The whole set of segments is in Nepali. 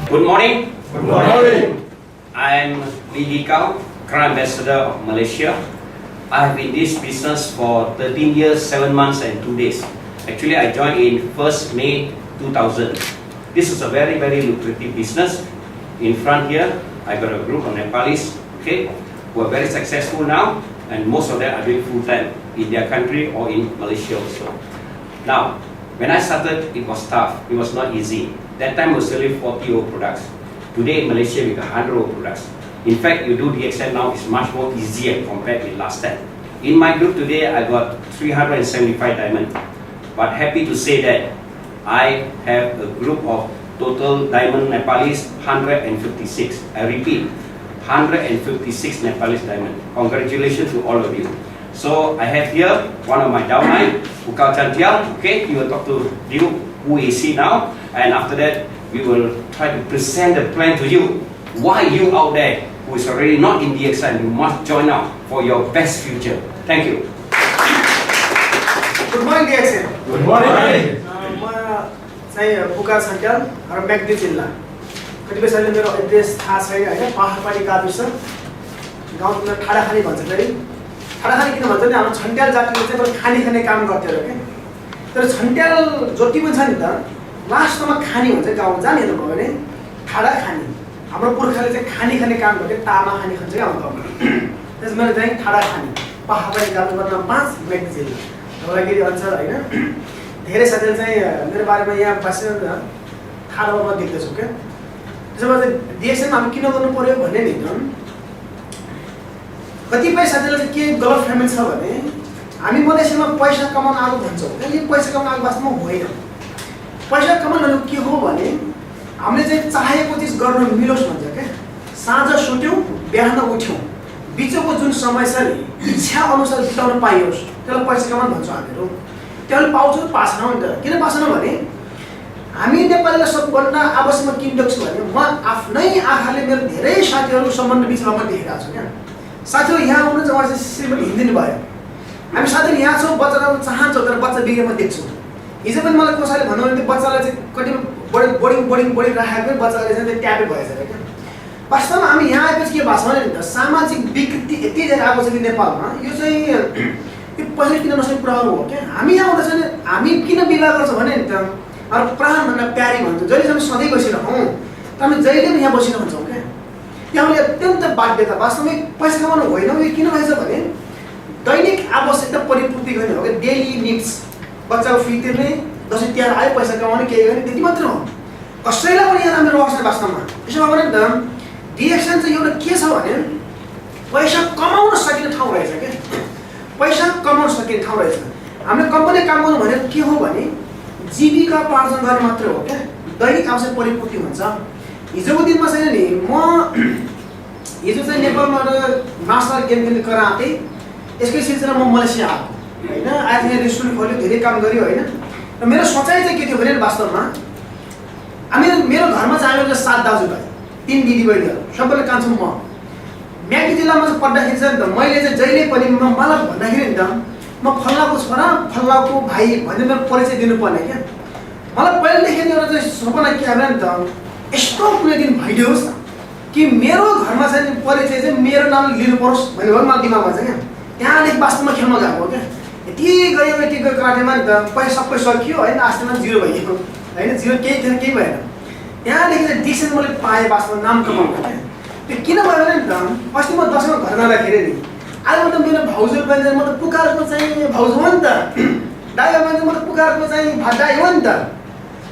Good morning. Good morning. I am Lee Hikau, Crown Ambassador of Malaysia. I have been in this business for 13 years, 7 months and 2 days. Actually, I joined in 1st May 2000. This is a very, very lucrative business. In front here, I got a group of Nepalese, okay, who are very successful now, and most of them are doing full-time in their country or in Malaysia also. Now, when I started, it was tough. It was not easy. That time we were selling 40 old products. Today in Malaysia, we got 100 old products. In fact, you do DXN now, it's much more easier compared with last time. In my group today, I got 375 diamonds. But happy to say that I have a group of total diamond Nepalese 156. I repeat, 156 Nepalese diamond. Congratulations to all of you. So I have here one of my downline, Ukau Chantial. Okay, he will talk to you who is he now, and after that we will try to present the plan to you. Why you out there who is already not in DXN, you must join now for your best future. Thank you. Good morning, DXN. Good morning. चाहिँ पुकार सन्ट्याल र म्याग्दी जिल्ला कतिपय सालले मेरो एड्रेस थाहा छैन हैन पहाडपाडी गाविस गाउँमा ठाडाखानी भन्छ फेरि ठाडाखानी किन भन्छ नि हाम्रो छन्ट्याल जातिले चाहिँ खानी खाने काम गर्थ्यो र के तर छन्ट्याल जति पनि छ नि त लास्टमा खानी हुन्छ गाउँ जाने त भयो भने ठाडाखानी हाम्रो पुर्खाले चाहिँ खानी खाने काम गर्थे तामा खानी खान्छ के हाम्रो गाउँमा त्यसमा चाहिँ ठाडाखानी पहाडपाडी गाविस नम्बर 5 म्याग्दी जिल्ला धौलागिरी अञ्चल हैन धेरै साथीहरु चाहिँ मेरो बारेमा यहाँ बसेर थाहा म देख्दैछु के त्यसमा चाहिँ DXN हामी किन गर्नु पर्यो भन्ने नि कतिपय साथीहरुले के गलत फहमी छ भने हामी मलेसियामा पैसा कमाउन आएको भन्छौँ यो पैसा कमाउन आएको वास्तवमा होइन पैसा कमाउन भनेको के हो भने हामीले चाहिँ चाहेको चिज गर्न मिलोस् भन्छ के साँझ सुत्यौं बिहान उठ्यौं बिचको जुन समय छ नि इच्छा अनुसार बिताउन पाइयोस् त्यसलाई पैसा कमाउन भन्छौँ हामीहरु त्यसले पाउँछौँ पाछन नि त किन पाछन भने हामी नेपालीलाई सबभन्दा आवश्यक किन देख्छु भने म आफ्नै आँखाले मेरो धेरै साथीहरु सम्बन्ध बिचमा म देखिरहेको छु क्या साथीहरु यहाँ आउनु चाहिँ उहाँले सिमट हिँड्दिनु भयो हामी साथीहरु यहाँ छौँ बच्चा चाहन्छौँ तर बच्चा बिग्रे म देख्छु हिजो पनि मलाई कसैले भन्नु भने त्यो बच्चालाई चाहिँ कति बोर्डिङ राखेको बच्चाले चाहिँ ट्यापे भएछ क्या वास्तवमा हामी यहाँ आएपछि के भएको छ भने त सामाजिक विकृति यति धेरै आएको छ कि नेपालमा यो चाहिँ यो पहिले किन नसक्ने प्रभाव हो क्या हामी यहाँ आउँदा चाहिँ हामी किन विवाह गर्छ भने नि त अरू प्राणभन्दा प्यारी भन्छ जहिलेसम्म सधैँ बसिरहँ तर हामी जहिले पनि यहाँ बसिरहन्छौँ क्या त्यहाँले अत्यन्त बाध्यता वास्तवमा पैसा कमाउनु होइन यो किन भएछ भने दैनिक आवश्यकता परिपूर्ति गर्ने हो क्या डेली निड्स बच्चाको फी तिर्ने दसैँ तिहार आयो पैसा कमाउने केही गर्ने त्यति मात्र हो कसैलाई पनि यहाँ राम्रो रहन्छ वास्तवमा त्यसो भए भने त DXN चाहिँ एउटा के छ भने पैसा कमाउन सकिने ठाउँ रहेछ क्या पैसा कमाउन सकिने ठाउँ रहेछ हामीले कम्पनी काम गर्नु भनेको के हो भने जीविकोपार्जन गर्ने मात्र हो क्या दैनिक आवश्यक परिपूर्ति हुन्छ हिजोको दिनमा छैन नि म हिजो चाहिँ नेपालमा मार्शल गेम खेल्ने क्रम आएँ यसकै सिलसिलामा म मलेसिया आएको हैन आज यहाँ रेस्टुरेन्ट खोल्यो धेरै काम गर्यो हैन र मेरो सोचाइ चाहिँ के थियो भने वास्तवमा हामी मेरो घरमा चाहिँ हामी 7 दाजुभाइ 3 दिदीबहिनीहरु सबैले कान्छौँ म म्याग्दी जिल्लामा चाहिँ पढ्दाखेरि चाहिँ त मैले चाहिँ जहिले पनि मलाई भन्दाखेरि नि त म फल्लाको छोरा फल्लाको भाइ भनेर मेरो परिचय दिनुपर्ने क्या मलाई पहिलेदेखि एउटा चाहिँ सपना के आयो नि त यस्तो कुनै दिन भइदियोस् कि मेरो घरमा चाहिँ परिचय चाहिँ मेरो नाम लिनु परोस् भन्ने हो मलाई दिमागमा छ क्या त्यहाँदेखि वास्तवमा खेल्न गएको हो क्या यति गयो कराटेमा नि त पैसा सबै सकियो होइन आस्तेमा जिरो भइगयो होइन जिरो केही थिएन केही भएन त्यहाँदेखि चाहिँ DXN मैले पाएँ वास्तवमा नाम कमाउनु क्या त्यो किन भयो भने नि त अस्ति म दसैँमा घर जाँदाखेरि नि आज म त मेरो भाउजू बहिनी म त पुकारको चाहिँ भाउजू हो नि त दाइ बहिनी म त पुकारको चाहिँ दाइ हो नि त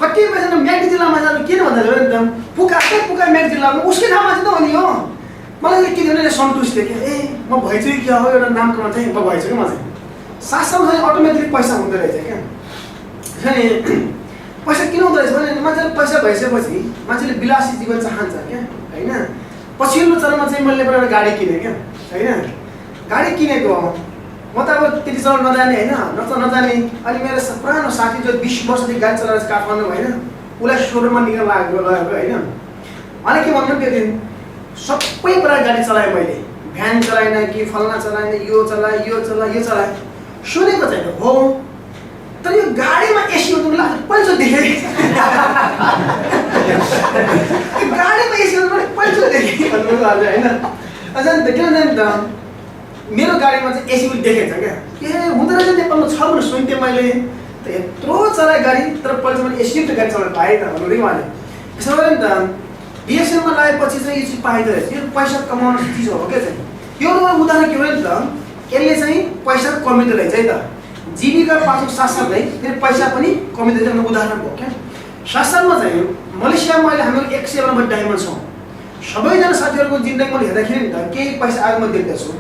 कति पैसा म्याग्दी जिल्लामा जानु किन भन्दाखेरि नि त पुकार म्याग्दी जिल्लामा उसकै ठाउँमा चाहिँ त हो नि हो मलाई के थियो सन्तुष्ट थियो कि म भइछु कि क्या हो एउटा नामकरण चाहिँ म भइछु कि म चाहिँ साथसाथमा चाहिँ अटोमेटिकली पैसा हुँदो रहेछ क्या पैसा किन हुँदो रहेछ भने मान्छेले पैसा भइसकेपछि मान्छेले विलासी जीवन चाहन्छ क्या होइन पछिल्लो चरणमा चाहिँ मैले एउटा गाडी किनेँ क्या होइन गाडी किनेको म त अब त्यति चलाउन नजाने होइन नजाने अनि मेरो पुरानो साथी जो 20 वर्षदेखि गाडी चलाएर काठमाडौँ होइन उसलाई सोरुममा निकाल लगेको होइन अनि के भन्नु त्यो दिन सबै प्रकार गाडी चलाएँ मैले भ्यान चलाएन कि फल्ना चलाएन यो चलाएँ यो चलाएँ सुनेको छैन हो तर यो गाडीमा एसी हुनु लाग्छ पहिलो देखे गाडीमा एसी हुनु पहिलो देखे भन्नु लाग्छ हैन अझन् किनभने मेरो गाडीमा चाहिँ एसी पनि देखेको छ क्या ए हुँदो रहेछ नेपालमा छ भनेर सुन्थेँ मैले त यत्रो चलाए गाडी तर पहिला मैले एसी त गाडी चलाउनु पाएँ त भन्नु नि उहाँले यसो गरे नि त डिएक्सएनमा लागेपछि चाहिँ यो चिज पाइँदो रहेछ यो पैसा कमाउने चिज हो क्या चाहिँ यो उदाहरण के हो नि त यसले चाहिँ पैसा कमिँदो रहेछ है त जीविका पाएको साथसाथै फेरि पैसा पनि कमिँदो रहेछ उदाहरण भयो क्या साथसाथमा चाहिँ मलेसियामा अहिले हाम्रो 197 डायमन्ड छौँ सबैजना साथीहरूको जिन्दगी मैले हेर्दाखेरि नि त केही पैसा आएको म देख्दैछु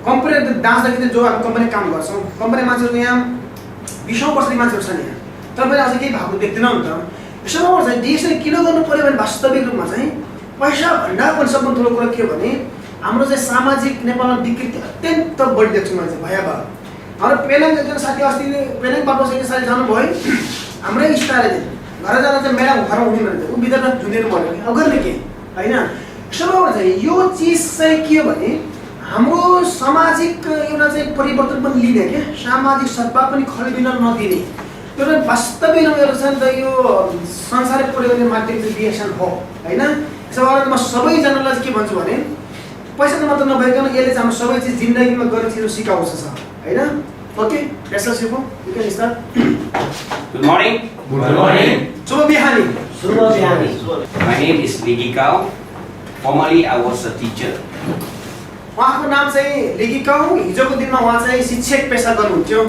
कम्पनी दाँच्दाखेरि जो हामी कम्पनी काम गर्छौँ कम्पनी मान्छेहरू यहाँ 20औं वर्षको मान्छेहरू छन् यहाँ तर मैले अझै केही भएको देख्दिनँ नि त यसोमा चाहिँ डिएक्सन किन गर्नु पऱ्यो भने वास्तविक रूपमा चाहिँ पैसा भन्दा पनि सबभन्दा ठुलो कुरा के हो भने हाम्रो चाहिँ सामाजिक नेपालमा विकृति अत्यन्त बढी देख्छु मैले चाहिँ भयावह हाम्रो पेनाङ एकजना साथी अस्ति पेनाङबाट एकजना साथी जानुभयो हाम्रै स्टारले घर जाँदा चाहिँ मेडम घरमा हुँदैन रहेछ ऊ विद्यार्थी झुन्डिनु पर्यो अब गर्ने के होइन यसोमा चाहिँ यो चिज चाहिँ के हो भने हाम्रो सामाजिक एउटा चाहिँ परिवर्तन पनि लिने क्या सामाजिक सद्भाव पनि खल्बिन नदिने एउटा वास्तविक एउटा छ नि त यो संसारिक परिवर्तन माध्यम चाहिँ डिएक्सन हो होइन यसो गरेर म सबैजनालाई चाहिँ के भन्छु भने पैसा मात्र नभइकन यसले चाहिँ हाम्रो सबै चिज जिन्दगीमा गर्ने चिजहरू सिकाउँछ होइन okay that's you can start Good morning. Good morning. शुभ बिहानी My name is Ligi Kao. Formerly, I was a teacher. उहाँको नाम चाहिँ लिगी काउ हिजोको दिनमा उहाँ चाहिँ शिक्षक पेसा गर्नुहुन्थ्यो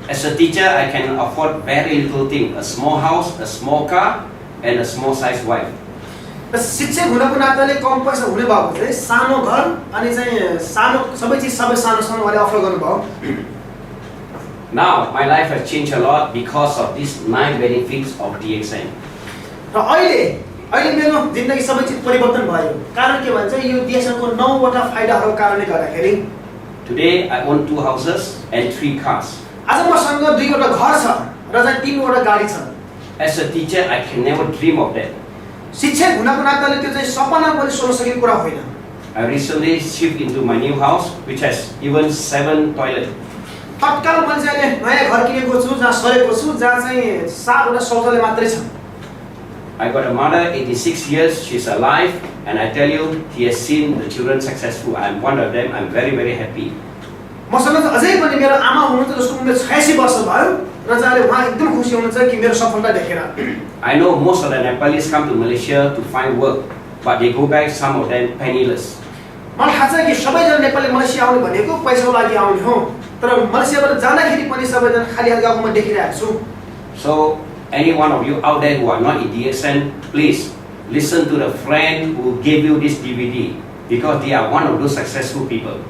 As a teacher, I can afford very little thing: a small house, a small car, and a small size wife. र शिक्षक हुनको नाताले कम पैसा हुने भएको चाहिँ सानो घर अनि चाहिँ सानो सबै चिज सबै सानो सानो उहाँले अफर गर्नुभयो Now, my life has changed a lot because of these 9 benefits of DXN. र अहिले मेरो जिन्दगी सबै चिज परिवर्तन भयो कारण के भन्छ यो डिएक्सनको 9 वटा फाइदाहरूको कारणले गर्दाखेरि Today, I own 2 houses and 3 cars. आज मसँग 2 वटा घर छ र चाहिँ 3 वटा गाडी छ As a teacher, I can never dream of that. शिक्षक हुनको नाताले त्यो चाहिँ सपना पनि सोच्न सकिने कुरा होइन I recently shifted into my new house, which has even 7 toilets. तत्काल मैले चाहिँ अहिले नयाँ घर किनेको छु जहाँ सरेको छु जहाँ चाहिँ 7 वटा शौचालय मात्रै छ I got a mother, 86 years, she's alive, and I tell you, she has seen the children successful. I'm one of them, I'm very, very happy. मसँग चाहिँ अझै पनि मेरो आमा हुनुहुन्छ जसको उमेर 86 वर्ष भयो र चाहिँ अहिले उहाँ एकदम खुसी हुनुहुन्छ कि मेरो सफलता देखेर I know most of the Nepalese come to Malaysia to find work, but they go back, some of them penniless. मलाई थाहा छ कि सबैजना नेपाली मलेसिया आउने भनेको पैसाको लागि आउने हो तर मलेसियाबाट जाँदाखेरि पनि सबैजना खाली हात गएको म देखिरहेको छु So, any one of you out there who are not in DXN, please listen to the friend who gave you this DVD because they are one of those successful people.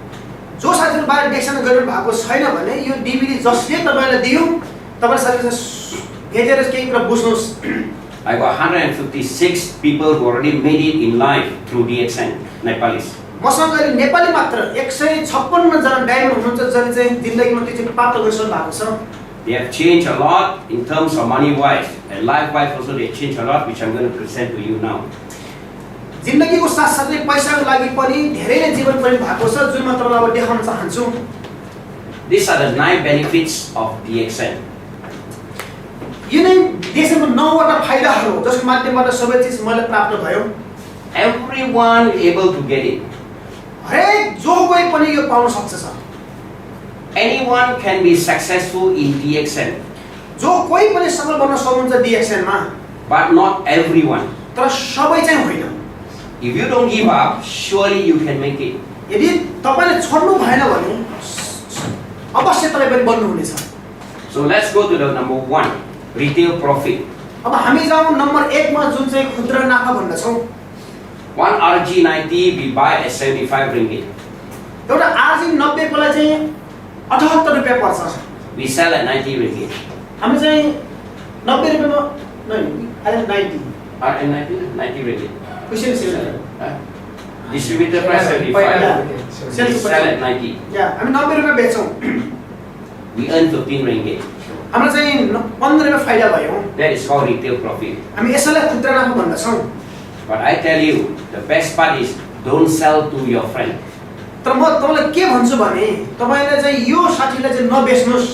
जो साथीहरु बाहिर डिएक्सन गरिरहनु भएको छैन भने यो डिभिडी जसले तपाईलाई दियो तपाईले साथीहरुलाई भेटेर केही कुरा बुझ्नुस् I got 156 people who already made it in life through DXN, Nepalese. मसँग अहिले नेपाली मात्र 156 जना डायमन्ड हुनुहुन्छ जसले चाहिँ जिन्दगीमा त्यो चाहिँ प्राप्त गरिसक्नु भएको छ They have changed a lot in terms of money wise and life wise also they changed a lot, which I'm going to present to you now. जिन्दगीको साथसाथै पैसाको लागि पनि धेरैले जीवन पनि भएको छ जुन म तपाईलाई अब देखाउन चाहन्छु These are the 9 benefits of DXN. यो नै देशको 9 वटा फाइदाहरू हो जसको माध्यमबाट सबै चिज मलाई प्राप्त भयो Everyone able to get it. हरेक जो कोही पनि यो पाउन सक्छ Anyone can be successful in DXN, जो कोही पनि सफल बन्न सक्नुहुन्छ डिएक्सन मा but not everyone. तर सबै चाहिँ होइन If you don't give up, surely you can make it. यदि तपाईले छोड्नु भएन भने अवश्य तपाई पनि बन्नु हुनेछ So let's go to the number 1, retail profit. अब हामी जाउँ नम्बर 1 मा जुन चाहिँ खुद्रा नाफा भन्दछौँ 1 RG90 we buy at 75 ringgit. एउटा RG 90 को लागि चाहिँ 78 रुपैयाँ पर्छ We sell at 90 ringgit. हामी चाहिँ 90 रुपैयाँमा नहीं 90 RN90 90 ringgit. Question is Distributor price 75. We sell at 90. या हामी 90 रुपैयाँ बेच्छौँ We earn 15 ringgit. हाम्रो चाहिँ 15 रुपैयाँ फाइदा भयो That is called retail profit. हामी यसैलाई खुद्रा नाफा भन्दछौँ But I tell you, the best part is don't sell to your friend. तर म तपाईलाई के भन्छु भने तपाईले चाहिँ यो साथीलाई चाहिँ नबेच्नुस्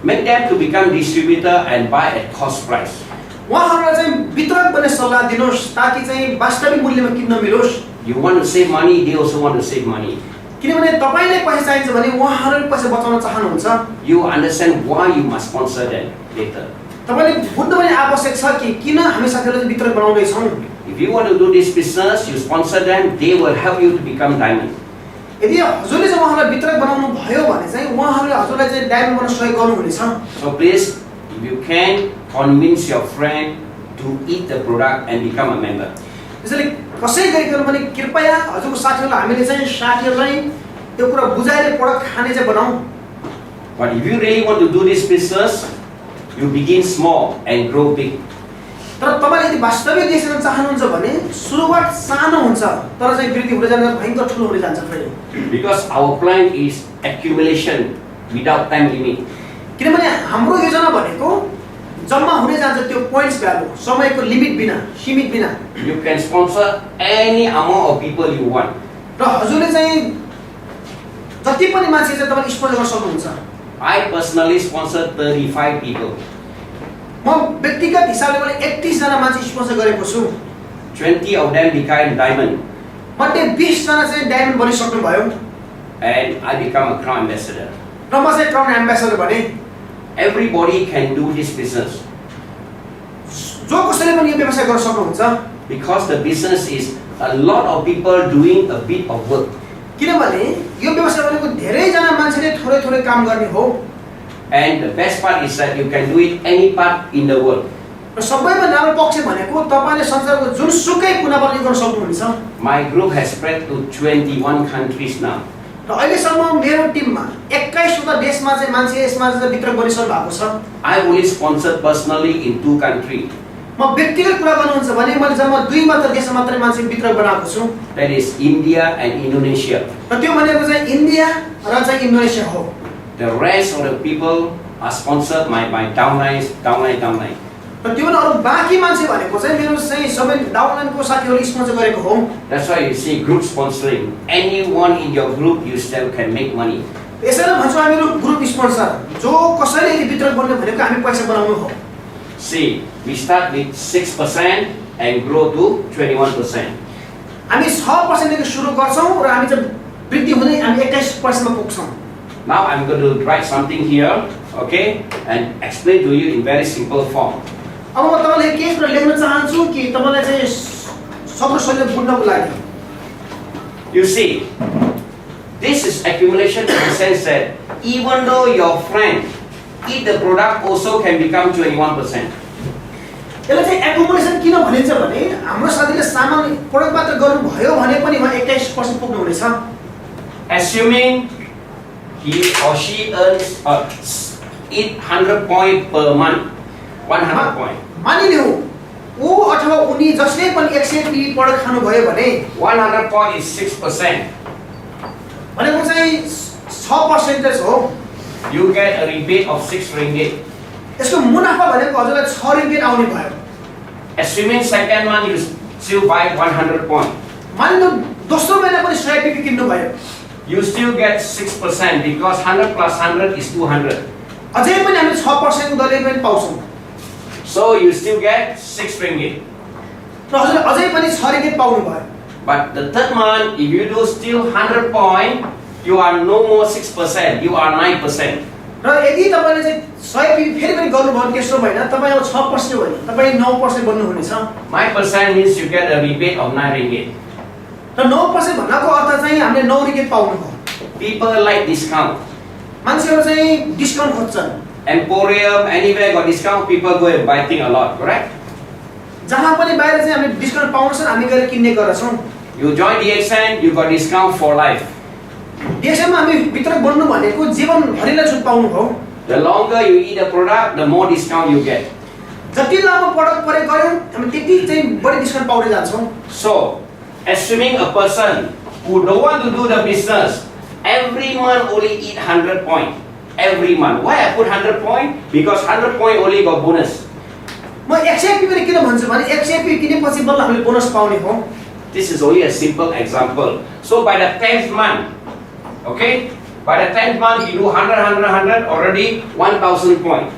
Make them to become distributor and buy at cost price. उहाँहरूलाई चाहिँ वितरक बन्ने सल्लाह दिनुहोस् ताकि चाहिँ वास्तविक मूल्यमा किन्न मिलोस्। You want to save money, they also want to save money. किनभने तपाईलाई पैसा चाहिन्छ भने उहाँहरूले पैसा बचाउन चाहनुहुन्छ। You understand why you must sponsor them later. तपाईले बुझ्नु पनि आवश्यक छ कि किन हामी साथीहरुलाई वितरक बनाउँदै छौं। If you want to do this business, you sponsor them, they will help you to become diamond. यदि हजुरले चाहिँ उहाँलाई वितरक बनाउनु भयो भने चाहिँ उहाँहरूले हजुरलाई चाहिँ डायमन्ड बन्न सहयोग गर्नुहुनेछ। So please, if you can, convince your friend to eat the product and become a member. त्यसैले कसै गरिकन पनि कृपया हजुरको साथीहरुलाई हामीले चाहिँ साथीहरुलाई त्यो कुरा बुझाएर प्रडक्ट खाने चाहिँ बनाऊ। But if you really want to do this business, you begin small and grow big. तर तपाईले यदि वास्तविक देख्न चाहनुहुन्छ भने सुरुवात सानो हुन्छ तर चाहिँ वृद्धि हुँदै जान्छ भयंकर ठुलो हुँदै जान्छ फेरि। Because our plan is accumulation without time limit. किनभने हाम्रो योजना भनेको जम्मा हुँदै जान्छ त्यो पोइन्ट्स भ्यालु समयको लिमिट बिना सीमित बिना। You can sponsor any amount of people you want. र हजुरले चाहिँ जति पनि मान्छे चाहिँ तपाईले स्पोन्सर गर्न सक्नुहुन्छ। I personally sponsored 35 people. म व्यक्तिगत हिसाबले मैले 31 जना मान्छे स्पोन्सर गरेको छु। 20 of them became diamond. मध्ये 20 जना चाहिँ डायमन्ड बनिसक्नु भयो। And I become a crown ambassador. र म चाहिँ क्राउन एम्बेसडर बने। Everybody can do this business. जो कसैले पनि यो व्यवसाय गर्न सक्नुहुन्छ। Because the business is a lot of people doing a bit of work. किनभने यो व्यवसाय भनेको धेरै जना मान्छेले थोरै थोरै काम गर्ने हो। And the best part is that you can do it any part in the world. र सबैभन्दा राम्रो पक्ष भनेको तपाईले संसारको जुनसुकै कुनाबाट यो गर्न सक्नुहुन्छ। My group has spread to 21 countries now. र अहिलेसम्म मेरो टिममा 21 वटा देशमा चाहिँ मान्छे यसमा चाहिँ वितरक बनिसक्नु भएको छ। I only sponsored personally in 2 countries. म व्यक्तिगत कुरा गर्नुहुन्छ भने मैले जम्मा 2 मात्र देशमा मात्रै मान्छे वितरक बनाएको छु। That is India and Indonesia. र त्यो भनेको चाहिँ इन्डिया र चाहिँ इन्डोनेसिया हो। The rest of the people are sponsored by downlines. र त्यो भने अरु बाँकी मान्छे भनेको चाहिँ मेरो चाहिँ सबै डाउनलाइनको साथीहरुले स्पोन्सर गरेको हो। That's why you see group sponsoring. Anyone in your group you still can make money. यसैले भन्छौँ हामीहरु ग्रुप स्पोन्सर जो कसैले यदि वितरक बन्ने भनेको हामी पैसा बनाउनु हो। See, we start with 6% and grow to 21%. हामी 6% देखि सुरु गर्छौं र हामी चाहिँ वृद्धि हुँदै हामी 21% मा पुग्छौं। Now I'm going to write something here, okay, and explain to you in very simple form. अब म तपाईलाई के कुरा लेख्न चाहन्छु कि तपाईलाई चाहिँ सबै सजिलो बुझ्नको लागि। You see, this is accumulation in the sense that even though your friend eat the product also can become 21%. यसले चाहिँ एक्युमुलेसन किन भनिन्छ भने हाम्रो साथीले सामान प्रडक्ट मात्र गर्नु भयो भने पनि उहाँ 21% पुग्नु हुनेछ। Assuming he or she earns eat 100 point per month, 100 point. मानिलिऊ ऊ अथवा उनी जसले पनि 100 पी प्रडक्ट खानु भयो भने 100 point is 6%. भनेको चाहिँ 6% हो। You get a rebate of 6 ringgit. यसको मुनाफा भनेको हजुरलाई 6 रिङ्गिट आउने भयो। Assuming second month you still buy 100 point. मानिलिऊ दोस्रो महिना पनि 100 पी किन्नु भयो। You still get 6% because 100 plus 100 is 200. अझै पनि हामी 6% को दरले पनि पाउँछौं। So you still get 6 ringgit. र हजुरले अझै पनि 6 रिङ्गिट पाउनु भयो। But the third month, if you do still 100 point, you are no more 6%, you are 9%. र यदि तपाईले चाहिँ 100 पी फेरि पनि गर्नु भयो तेस्रो महिना तपाई अब 6% होइन तपाई 9% बन्नु हुनेछ। 9% means you get a rebate of 9 ringgit. र 9% भन्नाको अर्थ चाहिँ हामीले 9 रिङ्गिट पाउनु हो। People like discount. मान्छेहरु चाहिँ डिस्काउन्ट खोज्छन्। Emporium, anywhere got discount, people go and buy thing a lot, correct? जहाँ पनि बाहिर चाहिँ हामीले डिस्काउन्ट पाउँछन् हामी गएर किन्ने गर्छौं। You join DXN, you got discount for life. DXN मा हामी वितरक बन्नु भनेको जीवन भरिलाई छुट पाउनु हो। The longer you eat a product, the more discount you get. जति लामो प्रडक्ट परे गर्यौं हामी त्यति चाहिँ बढी डिस्काउन्ट पाउँदै जान्छौं। So, assuming a person who don't want to do the business, every month only eat 100 point. Every month. Why I put 100 point? Because 100 point only got bonus. म 100 पी पनि किन भन्छु भने 100 पी किनेपछि बल्ल हामीले बोनस पाउने हो। This is only a simple example. So by the 10th month, okay, By the 10th month, you do 100, 100, 100, already 1,000 points.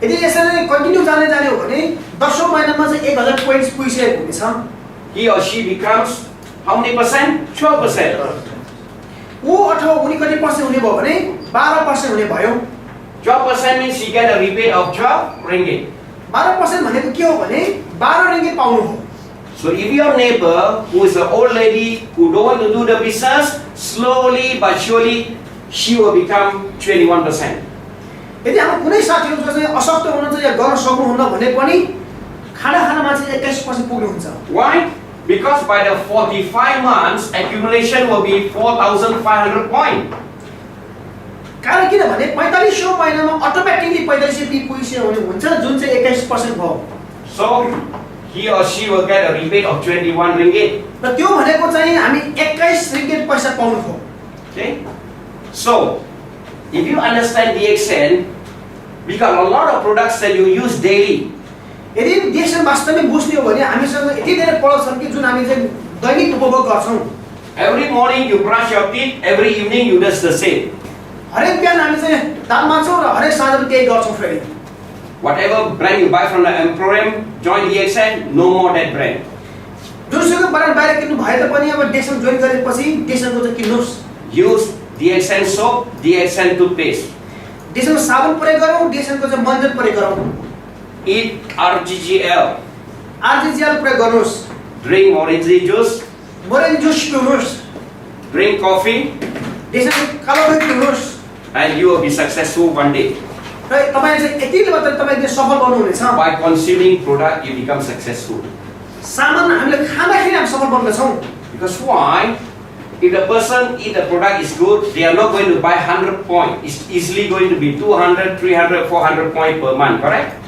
यदि यसरी कन्टिन्यू जाने हो भने 10औं महिनामा चाहिँ 1000 पोइन्ट्स पुगिसकेको हुनेछ। He or she becomes how many percent? 12%. ऊ अथवा उनी कति पर्सेन्ट हुने भयो भने 12% हुने भयो। 12% means she get a rebate of 12 ringgit. 12% भनेको के हो भने 12 ringgit पाउनु हो। So if your neighbor who is an old lady who don't want to do the business, slowly but surely she will become 21%. यदि हाम्रो कुनै साथीहरु जो चाहिँ अशक्त हुनुहुन्छ या गर्न सक्नुहुन्न भने पनि खाना चाहिँ 21% पुग्नुहुन्छ। Why? Because by the 45 months accumulation will be 4,500 points. कारण किन भने 45औं महिनामा अटोमेटिकली 4500 पुगिसक्यो भने हुन्छ जुन चाहिँ 21% भयो। So he or she will get a rebate of 21 ringgit. र त्यो भनेको चाहिँ हामी 21 ringgit पैसा पाउनु हो। Okay? So if you understand DXN, we got a lot of products that you use daily. यदि DXN वास्तवमै बुझ्ने हो भने हामीसँग यति धेरै प्रडक्ट छन् कि जुन हामी चाहिँ दैनिक उपभोग गर्छौं। Every morning you brush your teeth, every evening you do the same. हरेक बिहान हामी चाहिँ दाँत माझ्छौं र हरेक साँझ पनि त्यही गर्छौं फेरि। Whatever brand you buy from the Emporium, join DXN, no more that brand. जुनसुकै ब्रान्ड बाहिर किन्नु भए तापनि अब DXN जोइन गरेपछि DXN को चाहिँ किन्नुस्। Use DXN soap, DXN toothpaste. DXN साबुन प्रयोग गरौँ, DXN को चाहिँ मञ्जन प्रयोग गरौँ। Eat RGGL. RGGL प्रयोग गर्नुस्। Drink orange juice. Orange juice पिउनुस्। Drink coffee. DXN कालो दुध पिउनुस्। And you will be successful one day. र तपाईले चाहिँ यतिले मात्र तपाईले सफल बन्नुहुनेछ। By consuming product, you become successful. सामान हामीले खाँदाखेरि हामी सफल बन्नेछौं। Because why? If the person eat the product is good, they are not going to buy 100 points. It's easily going to be 200, 300, 400 points per month, correct?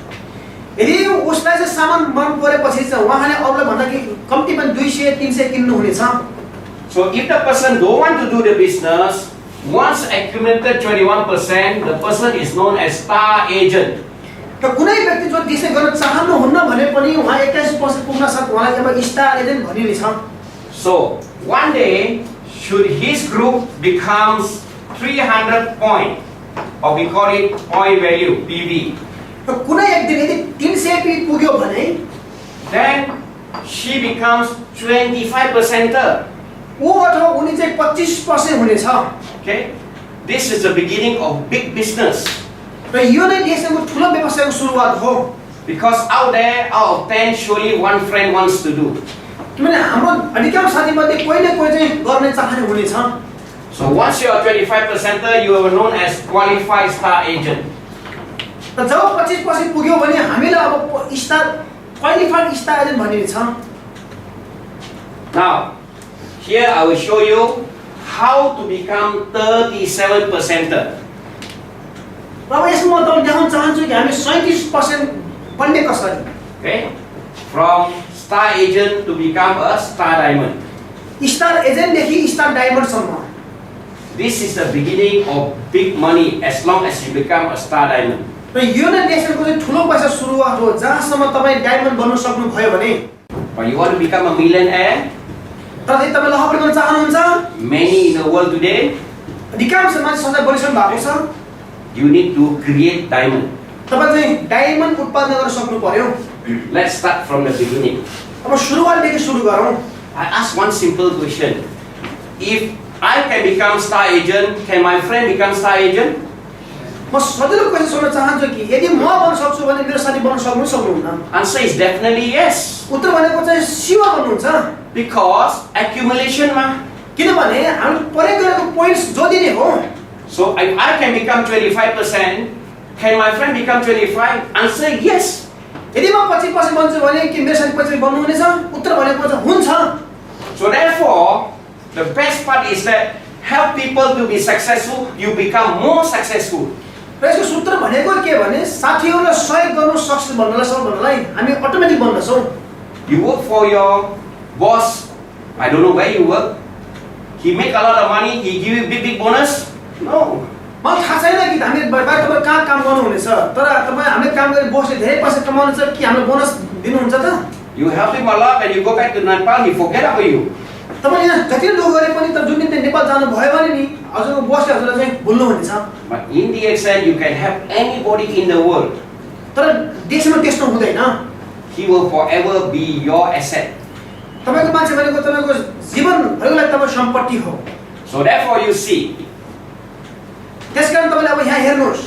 यदि उसलाई चाहिँ सामान मन परेपछि चाहिँ उहाँले अरूलाई भन्दा कि कम्ती पनि 200, 300 किन्नु हुनेछ। So if the person don't want to do the business, once accumulated 21%, the person is known as star agent. र कुनै व्यक्ति जो त्यसै गर्न चाहनुहुन्न भने पनि उहाँ 21% पुग्न सक्छ, उहाँलाई अब स्टार एजेन्ट भनिनेछ। So one day, should his group becomes 300 point, or we call it point value PV. र कुनै एक दिन यदि 300 पी पुग्यो भने then she becomes 25%. ऊ अथवा उनी चाहिँ 25% हुनेछ। Okay, this is the beginning of big business. र यो नै DXN को ठूलो व्यवसायको सुरुवात हो। Because out there, out of 10, surely one friend wants to do. किनभने हाम्रो अधिकांश साथीमध्ये कोही न कोही चाहिँ गर्ने चाहने हुनेछ। So once you are 25%, you are known as qualified star agent. र जब 25% पुग्यो भने हामीलाई अब स्टार क्वालिफाइड स्टार एजेन्ट भनिनेछ। Now, here I will show you how to become 37%. अब यसमा म तपाईलाई देखाउन चाहन्छु कि हामी 37% बन्ने कसरी। Okay, from star agent to become a star diamond. Star agent देखि स्टार डायमन्ड सम्म। This is the beginning of big money as long as you become a star diamond. र यो नै DXN को चाहिँ ठूलो पैसा सुरुवात हो जहाँसम्म तपाई डायमन्ड बन्न सक्नु भयो भने। But you want to become a millionaire? तर तपाईले लहर गर्न चाहनुहुन्छ? Many in the world today. अधिकांश मान्छे सधैँ बनिसक्नु भएको छ। You need to create diamond. तपाई चाहिँ डायमन्ड उत्पादन गर्न सक्नु पर्यो। Let's start from the beginning. अब सुरुवातदेखि सुरु गरौँ। I ask one simple question. If I can become star agent, can my friend become star agent? म सजिलो क्वेशन सोध्न चाहन्छु कि यदि म बन्न सक्छु भने मेरो साथी बन्न सक्नुहुन्न? Answer is definitely yes. उत्तर भनेको चाहिँ सिवा बन्नुहुन्छ। Because accumulation ma. किनभने हामी प्रयोग गरेको पोइन्ट्स जोडिने हो। So if I can become 25%, can my friend become 25? Answer yes. यदि म 25% बन्छु भने के मेरो साथी 25% बन्नु हुनेछ? उत्तर भनेको चाहिँ हुन्छ। So therefore, the best part is that help people to be successful, you become more successful. र यसको सूत्र भनेको के भने साथीहरुलाई सहयोग गर्नु सक्छ भन्नलाई सब भन्नलाई हामी automatic बन्नछौं। You work for your boss, I don't know where you work. He make a lot of money, he give you big bonus? No. मलाई थाहा छैन कि हामी बाहिर तपाईं कहाँ काम गर्नु हुनेछ, तर तपाई हामीले काम गरे बोसले धेरै पैसा कमाउनुहुन्छ कि हामीलाई बोनस दिनुहुन्छ त? You help him a lot and you go back to Nepal, he forget about you. तपाईले यहाँ जति दुःख गरे पनि तर जुन दिन नेपाल जानु भयो भने नि हजुरको बसले हजुरलाई चाहिँ भुल्नु हुनेछ। But in DXN, you can have anybody in the world. तर देशमा त्यस्तो हुँदैन। He will forever be your asset. तपाईको मान्छे भनेको तपाईको जीवनभरिको लागि तपाईको सम्पत्ति हो। So therefore, you see, त्यसकारण तपाईले अब यहाँ हेर्नुहोस्,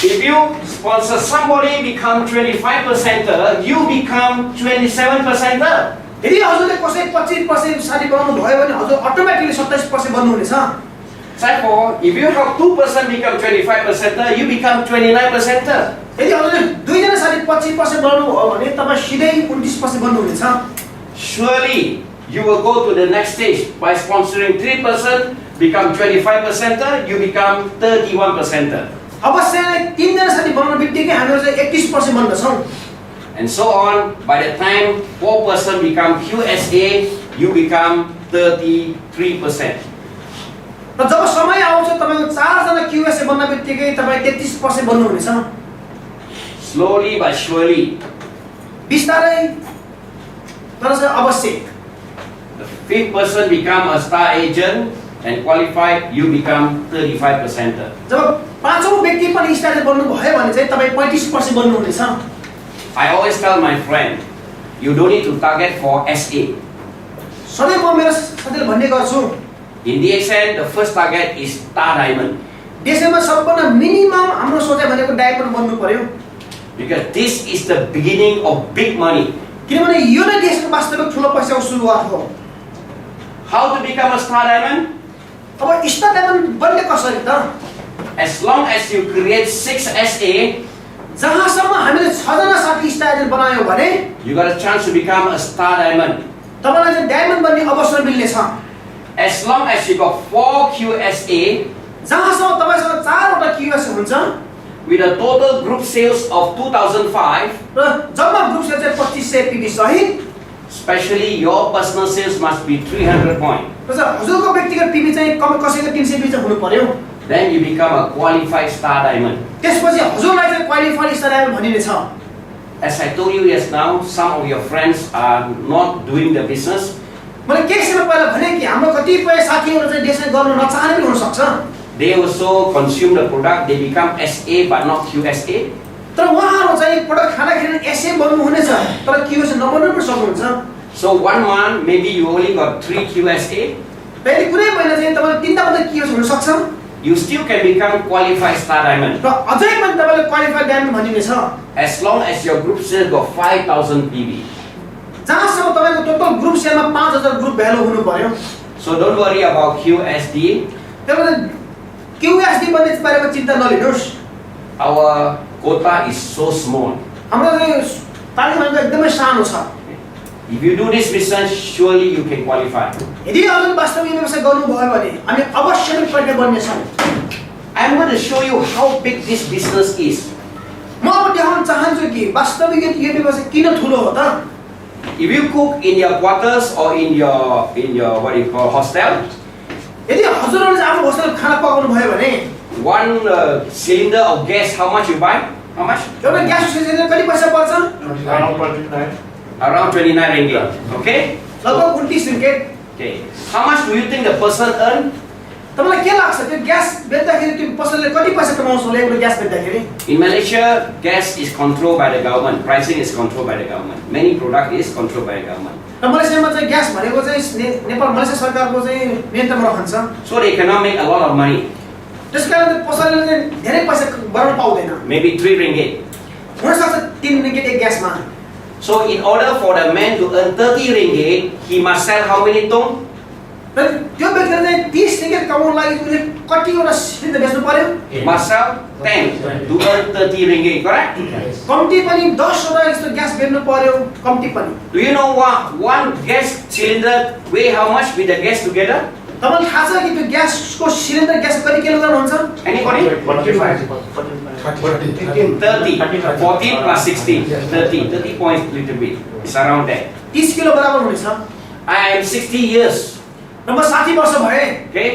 if you sponsor somebody become 25%, you become 27%. यदि हजुरले कसै 25% साथी बनाउनु भयो भने हजुर automatically 27% बन्नुहुनेछ। Therefore, if you have 2% become 25%, you become 29%. यदि हजुरले दुईजना साथी 25% बनाउनु भयो भने तपाई सिधै 29% बन्नुहुनेछ। Surely, you will go to the next stage by sponsoring 3%, become 25%, you become 31%. अवश्य नै तीनजना साथी बनाउन बित्तिकै हामीहरु चाहिँ 31% बन्दछौं। And so on, by the time 4% become QSA, you become 33%. र जब समय आउँछ तपाईको 4 जना QSA बन्न बित्तिकै तपाई 33% बन्नुहुनेछ। Slowly but surely, बिस्तारै तर चाहिँ अवश्य the 5th person become a star agent and qualified, you become 35%. जब पाँचौं व्यक्ति पनि स्टार बन्नु भयो भने चाहिँ तपाई 35% बन्नुहुनेछ। I always tell my friend, you don't need to target for SA. सधैँ म मेरो साथीले भन्ने गर्छु, In DXN, the first target is star diamond. देशमा सबभन्दा मिनिमम हाम्रो सोचाइ भनेको डायमन्ड बन्नु पर्यो। Because this is the beginning of big money. किनभने यो नै देशको वास्तविक ठुलो पैसाको सुरुवात हो। How to become a star diamond? अब स्टार डायमन्ड बन्ने कसरी त? As long as you create 6 SA, जहाँसम्म हामीले 6 जना साथी स्टार डायमन्ड बनायो भने you got a chance to become a star diamond. तपाईलाई चाहिँ डायमन्ड बन्ने अवसर मिल्नेछ। As long as you got 4 QSA, जहाँसम्म तपाईसँग 4 वटा QSA हुन्छ with a total group sales of 2005, र जम्मा ग्रुप सेल चाहिँ 2500 पीबी सहित, especially your personal sales must be 300 point. र हजुरको व्यक्तिगत पीबी चाहिँ कम कसैको 300 पीबी चाहिँ हुनु पर्यो। Then you become a qualified star diamond. त्यसपछि हजुरलाई चाहिँ क्वालिफाइड स्टार डायमन्ड भनिनेछ। As I told you just now, some of your friends are not doing the business. मैले के समय पहिला भने कि हाम्रो कतिपय साथीहरु चाहिँ देशमा गर्न नचाहने पनि हुन सक्छ। They also consume the product, they become SA but not QSA. तर उहाँहरु चाहिँ प्रोडक्ट खाँदाखेरि एसए बन्नु हुनेछ तर QSA नबन्नु पनि सक्नुहुन्छ। So 1 month maybe you only got 3 QSA. पहिले कुनै महिना चाहिँ तपाईले 3 टा मात्र QSA हुन सक्छ। You still can become qualified star diamond. र अझै पनि तपाईले क्वालिफाइड डायमन्ड भनिनेछ। As long as your group sales got 5,000 PV. जहाँसम्म तपाईको टोटल ग्रुप सेलमा 5000 ग्रुप भ्यालु हुनु पर्यो। So don't worry about QSD. त्यसले QSD बन्ने बारेमा चिन्ता नलिनुहोस्। Our quota is so small. हाम्रो चाहिँ तालिम एकदमै सानो छ। If you do this business, surely you can qualify. यदि हजुर वास्तविक व्यवसाय गर्नु भयो भने हामी अवश्य नै प्रज्ञा बन्ने छौं। I'm going to show you how big this business is. म अब देखाउन चाहन्छु कि वास्तविक यो व्यवसाय किन ठुलो हो त? If you cook in your quarters or in your what you call hostel, यदि हजुरहरुले चाहिँ आफ्नो होस्टेल खाना पकाउनु भयो भने one cylinder of gas, how much you buy? How much? एउटा ग्यास सिलिन्डर कति पैसा पर्छ? Around 29 ringgit. Okay? लगभग 29 ringgit. Okay. How much do you think the person earn? तपाईलाई के लाग्छ त्यो ग्यास बेच्दाखेरि त्यो पसलले कति पैसा कमाउँछ होला एउटा ग्यास बेच्दाखेरि? In Malaysia, gas is controlled by the government. Pricing is controlled by the government. Many product is controlled by the government. र मलेसियामा चाहिँ ग्यास भनेको चाहिँ नेपाल मलेसिया सरकारको चाहिँ नियन्त्रणमा रहन्छ। So they cannot make a lot of money. त्यसकारण पसलले चाहिँ धेरै पैसा बनाउन पाउँदैन। Maybe 3 ringgit. हुन सक्छ 3 ringgit एक ग्यासमा। So in order for the man to earn 30 ringgit, he must sell how many tong? र त्यो व्यक्तिले चाहिँ 30 ringgit कमाउन लागि उले कतिवटा सिलिन्डर बेच्नु पर्यो? Must sell 10 to earn 30 ringgit, correct? कम्ती पनि 10 वटा यस्तो ग्यास बेच्नु पर्यो कम्ती पनि। Do you know what one gas cylinder weigh how much with the gas together? तपाईलाई थाहा छ कि त्यो ग्यासको सिलिन्डर ग्यास कति किलोग्राम हुन्छ? Anybody? 30. 14 plus 16. 30 points little bit. It's around that. 30 kilo बराबर हुनेछ। I am 60 years. र म 60 वर्ष भए। Okay?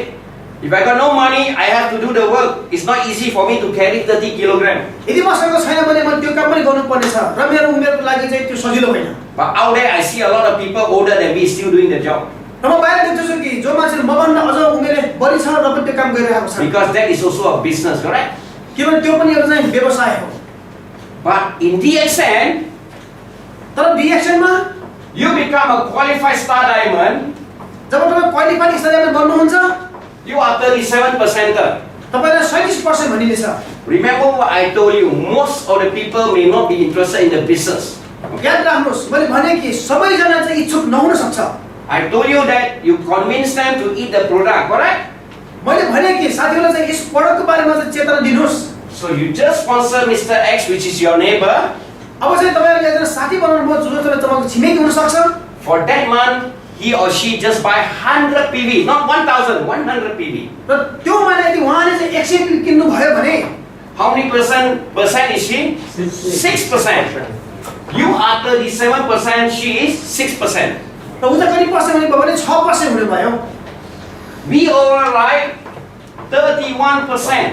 If I got no money, I have to do the work. It's not easy for me to carry 30 kilogram. यदि मसँग छैन भने मैले त्यो काम पनि गर्नुपर्ने छ र मेरो उमेरको लागि चाहिँ त्यो सजिलो होइन। But out there, I see a lot of people older than me still doing the job. र म बाहिर देख्छु कि जो मान्छे मभन्दा अझ उमेरले बढी छ र पनि त्यो काम गरिरहेको छ। Because that is also a business, correct? किनभने त्यो पनि एउटा चाहिँ व्यवसाय हो। But in DXN, तर DXN मा you become a qualified star diamond, जब तपाईँ क्वालिफाइड स्तरीयमा बन्नुहुन्छ you are 37%. तपाईलाई 37% भनिनेछ। Remember what I told you, most of the people may not be interested in the business. याद राख्नुहोस् मैले भने कि सबैजना चाहिँ इच्छुक नहुन सक्छ। I told you that you convince them to eat the product, correct? मैले भने कि साथीहरूलाई चाहिँ यस प्रोडक्टको बारेमा चाहिँ चेतना दिनुहोस्। So you just sponsor Mr. X, which is your neighbor. अब चाहिँ तपाईहरुले एकजना साथी बनाउनु भयो जो चाहिँ तपाईको छिमेकी हुन सक्छ। For that month, he or she just buy 100 PV, not 1,000, 100 PV. र त्यो महिना यदि उहाँले चाहिँ 100 PV किन्नु भयो भने How many percent is she? 6%. You are 37%, she is 6%. र उता कति पर्सेन्ट हुने भयो भने 6% हुने भयो। We override 31%.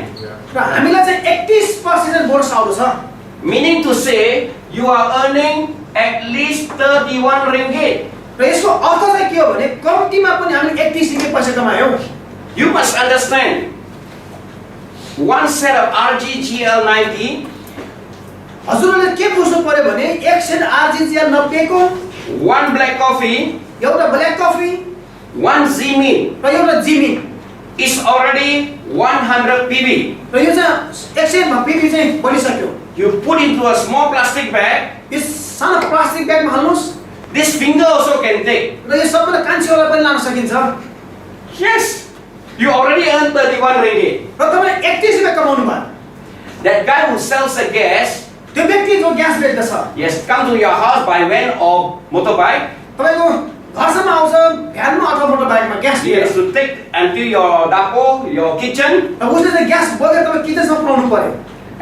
र हामीलाई चाहिँ 31% बोनस आउँछ। Meaning to say, you are earning at least 31 ringgit. र यसको अर्थ चाहिँ के हो भने कम्तीमा पनि हामीले 31 रुपैयाँ पैसा कमायौं। You must understand, one set of RGGL90, हजुरले के बुझ्नु पर्यो भने एक सेट RGGL 90 को one black coffee, एउटा ब्ल्याक कफी one Zimi र एउटा जिमी is already 100 PV. र यो चाहिँ 100 मा PV चाहिँ बढिसक्यो। You put into a small plastic bag. यो सानो plastic ब्यागमा हाल्नुस्। This finger also can take. र यो सबैले कान्छीवाला पनि लान सकिन्छ। Yes, you already earned 31 ringgit. र तपाईले 31 रुपैयाँ कमाउनु भयो। That guy who sells the gas, त्यो व्यक्ति जो gas बेच्दछ yes, come to your house by van or motorbike. तपाईको घरसम्म आउँछ भ्यानमा अथवा मोटरबाइकमा ग्यास He लिएर has to take until your dapo, your kitchen, र उसले चाहिँ ग्यास बोकेर तपाईँ किचनसम्म पुर्याउनु पर्यो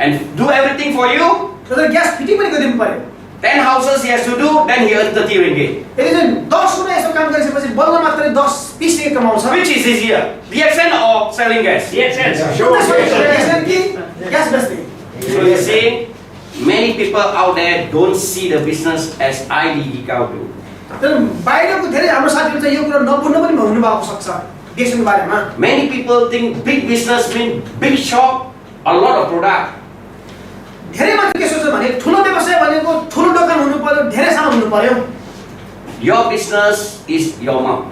and do everything for you. र त्यो ग्यास फिटिङ पनि गरिदिनु पर्यो। 10 houses he has to do, then he earns 30 ringgit. यदि चाहिँ 10 वटा यसो काम गरिसकेपछि बल्ल मात्रै 10-20 रुपैयाँ कमाउँछ। Which is easier, DXN or selling gas? DXN. DXN कि ग्यास बेच्ने। So you see, many people out there don't see the business as I lead out do. तर बाहिरको धेरै हाम्रो साथीहरु चाहिँ यो कुरा नबुझ्न पनि हुनु भएको सक्छ देशको बारेमा। Many people think big business means big shop, a lot of product. धेरै मान्छे के सोच्छ भने ठुलो व्यवसाय भनेको ठुलो दोकान हुनु पर्यो, धेरै सामान हुनु पर्यो। Your business is your mouth.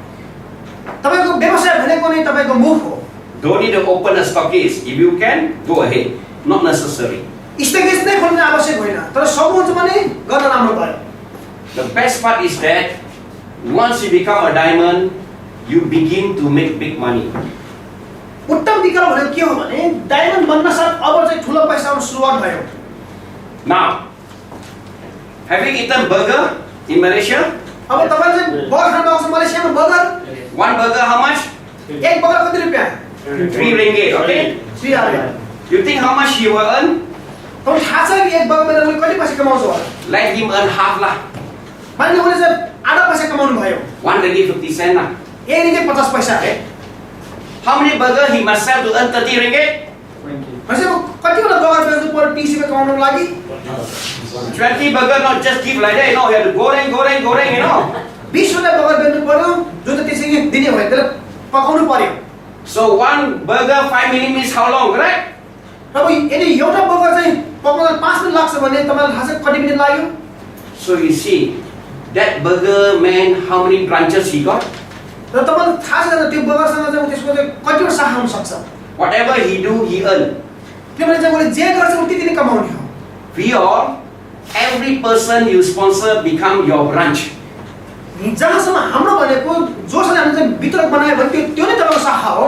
तपाईको व्यवसाय भनेको नै तपाईको मुख हो। Don't need to open a stockist. If you can, go ahead. Not necessary. स्टकेज नै खोल्न आवश्यक होइन, तर सक्नुहुन्छ भने गर्न राम्रो भयो। The best part is that once you become a diamond, you begin to make big money. उत्तम विकल्प भनेको के हो भने डायमन्ड बन्न साथ अब चाहिँ ठुलो पैसा आउन सुरुवात भयो। Now, have you eaten burger in Malaysia? अब तपाईले चाहिँ बर्गर खान आउँछ मलेसियामा burger One burger, how much? एक बर्गर कति रुपैयाँ? 3 ringgit, okay? 3 रुपैयाँ। You think how much he will earn? तपाईलाई थाहा छ कि एक बर्गरबाट मैले कति पैसा कमाउँछु होला? Let him earn half lah. मानिले उले चाहिँ आधा पैसा कमाउनु भयो। 1 ringgit 50 cent lah. 1 रुपैयाँ 50 पैसा है। How many burger he must sell to earn 30 ringgit? भनेपछि कतिवटा बर्गर बेच्नु पर्यो 30 रुपैयाँ कमाउनको लागि? 20 burger, not just keep like that, you know, you have to goreng, you know. 20 वटा बर्गर बेच्नु पर्यो जो त त्यसरी दिने भयो त्यसले पकाउनु पर्यो। So one burger 5 minutes means how long, right? अब यदि एउटा बर्गर चाहिँ पकाउन 5 मिनेट लाग्छ भने तपाईलाई थाहा छ कति मिनेट लाग्यो? So you see, that burger man, how many branches he got? र तपाईलाई थाहा छ त्यो बर्गरसँग चाहिँ त्यसको चाहिँ कतिवटा शाखा हुन सक्छ? Whatever he do, he earn. किनभने चाहिँ उले जे गर्छ उति नै कमाउने हो। We all, every person you sponsor become your branch. जहाँसम्म हाम्रो भनेको जोसँग हामीले चाहिँ वितरक बनायो भने त्यो नै तपाईको शाखा हो।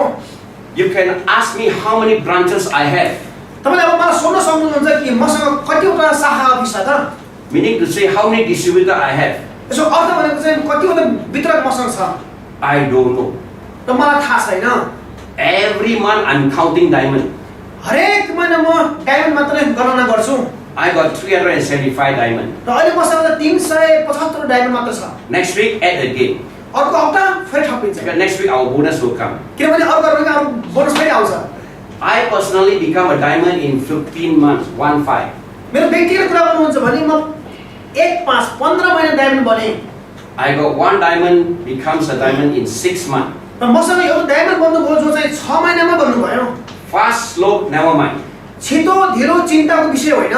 You can ask me how many branches I have. तपाईले अब मलाई सोध्न सक्नुहुन्छ कि मसँग कतिवटा शाखा अफिस छ त? Meaning to say how many distributor I have. यसो अर्थ भनेको चाहिँ कतिवटा वितरक मसँग छ? I don't know. त मलाई थाहा छैन। Every month I'm counting diamond. हरेक महिना म डायमन्ड मात्रै गणना गर्छु। I got 375 diamond. र अहिले मसँग 375 डायमन्ड मात्र छ। Next week add again. अर्को हप्ता फेरि थपिन्छ Because next week our bonus will come. किनभने अर्को हप्ता अरु बोनस फेरि आउँछ I personally become a diamond in 15 months, 1-5. मेरो व्यक्तिगत कुरा गर्नुहुन्छ भने म 1-5-15 महिना डायमन्ड बने I got one diamond becomes a diamond in 6 months. र मसँग एउटा डायमन्ड बन्नु भयो जो चाहिँ 6 महिनामा बन्नु भयो Fast, slow, never mind. छिटो ढिलो चिन्ताको विषय होइन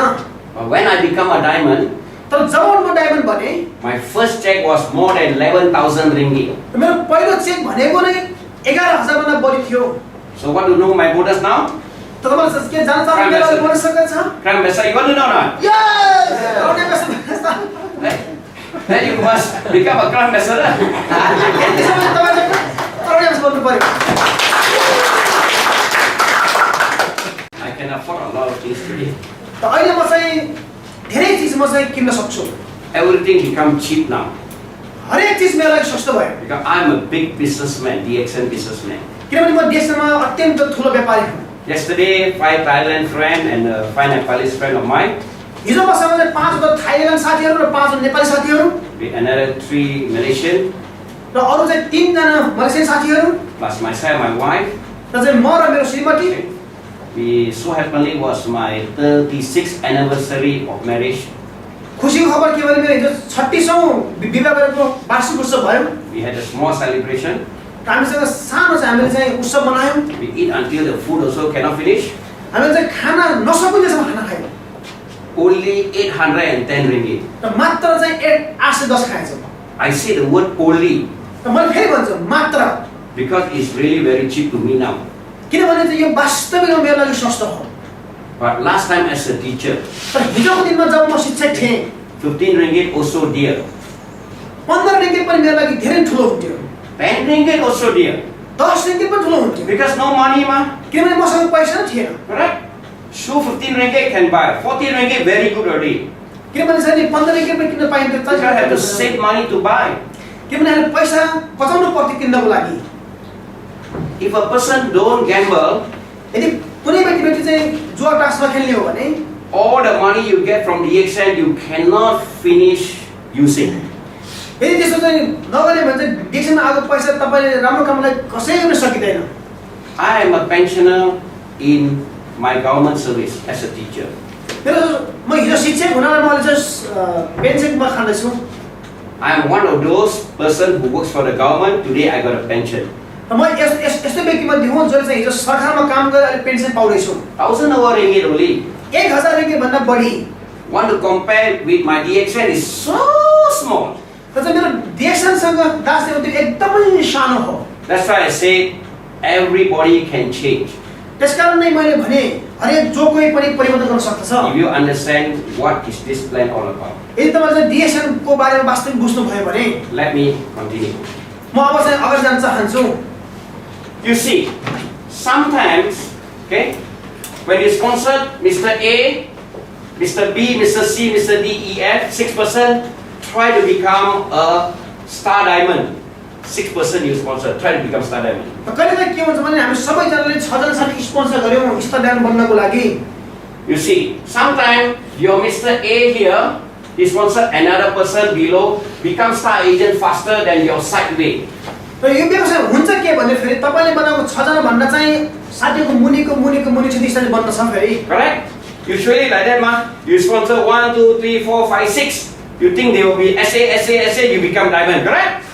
But when I become a diamond, तर जब म डायमन्ड बने my first check was more than 11,000 ringgit. मेरो पहिलो चेक भनेको नै 11,000 भन्दा बढी थियो So what do you know my bonus now? त तपाईहरुले के जान्न चाहनुहुन्छ मेरो बोनस सकेको छ Grand Mesa, you want to know now? यस आउने base Then you must become a Grand Ambassador. त्यसैले तपाईले आउने बेस बन्नु पर्यो I can afford a lot of things today. त अहिले म चाहिँ धेरै चीज म चाहिँ किन्न सक्छु Everything become cheap now. हरेक चीज मेरो लागि सस्तो भयो Because I'm a big businessman, DXN businessman. किनभने म देशमा अत्यन्त ठुलो व्यापारी हुँ Yesterday, 5 Thailand friend and 5 Nepalese friend of mine, हिजो मसँग चाहिँ 5 वटा थाइल्यान्ड साथीहरु र 5 नेपाली साथीहरु with another 3 Malaysian, र अरु चाहिँ 3 जना मलेसियन साथीहरु plus myself, my wife. र चाहिँ म र मेरो श्रीमती We so happily was my 36th anniversary of marriage. खुशीको खबर के भने मेरो हिजो 36औं विवाह गरेको वार्षिक उत्सव भयो We had a small celebration. र हामीसँग सानो चाहिँ हामीले चाहिँ उत्सव मनायौं We eat until the food also cannot finish. हामीले चाहिँ खाना नसकुन्जेसम्म खाना खायौं Only 810 ringgit. र मात्र चाहिँ 810 खाएछौं I say the word only र मैले फेरि भन्छु मात्र because it's really very cheap to me now. किनभने चाहिँ यो वास्तविकमा मेरो लागि सस्तो हो But last time as a teacher, तर हिजोको दिनमा जब म शिक्षक थिएँ 15 ringgit also dear. 15 ringgit पनि मेरो लागि धेरै ठुलो हुन्थ्यो 10 ringgit also dear. 10 ringgit पनि ठुलो हुन्थ्यो Because no money ma. किनभने मसँग पैसा नै थिएन Correct? Shoe 15 ringgit can buy. 40 ringgit very good already. किनभने चाहिँ 15 ringgit पनि किन्न पाइन्थ्यो You have to save money to buy. किनभने हामीले पैसा बचाउनु पर्थ्यो किन्नको लागि If a person don't gamble, यदि कुनै व्यक्ति चाहिँ जुवा टास नखेल्ने हो भने all the money you get from DXN you cannot finish using. यदि त्यसो चाहिँ नगर्ने भने चाहिँ डिक्सनमा आएको पैसा तपाईले राम्रो कामलाई कसैले पनि सकिदैन I am a pensioner in my government service as a teacher. म हिजो शिक्षक हुनाले मैले चाहिँ पेन्सनमा खाँदैछु I am one of those person who works for the government. Today I got a pension. र म यस्तो व्यक्ति मध्ये हुँ जसले चाहिँ हिजो सरकारमा काम गरेर अहिले pension पाउँदैछु 1,000 over ringgit only. 1000 ringgit भन्दा बढी Want to compare with my DXN is so small. र चाहिँ मेरो DXN-सँग दास्ने त्यो एकदमै सानो हो That's why I say everybody can change. त्यसकारण नै मैले भने हरेक जो कोही पनि परिवर्तन गर्न सक्दछ If you understand what is this plan all about. यदि तपाईले चाहिँ DXN को बारेमा वास्तविक बुझ्नु भयो भने Let me continue. म अब चाहिँ अगाडि जान चाहन्छु You see, sometimes, okay, when you sponsor Mr. A, Mr. B, Mr. C, Mr. D, E, F, 6% try to become a star diamond. 6% you sponsor, try to become star diamond. कहिलेकाहीँ के हुन्छ भने हामी सबैजनाले 6 जनासाठी स्पोन्सर गर्यौं स्टार डायमन्ड बन्नको लागि You see, sometimes your Mr. A here, he sponsor another person below, become star agent faster than your side way. र यो व्यवसाय हुन्छ के भन्ने फेरि तपाईले बनाएको 6 जना भन्दा चाहिँ साथीको मुनिको छ दिशाले बन्न छ फेरि Correct? Usually like that, ma. You sponsor 1, 2, 3, 4, 5, 6. You think they will be SA, you become diamond, correct?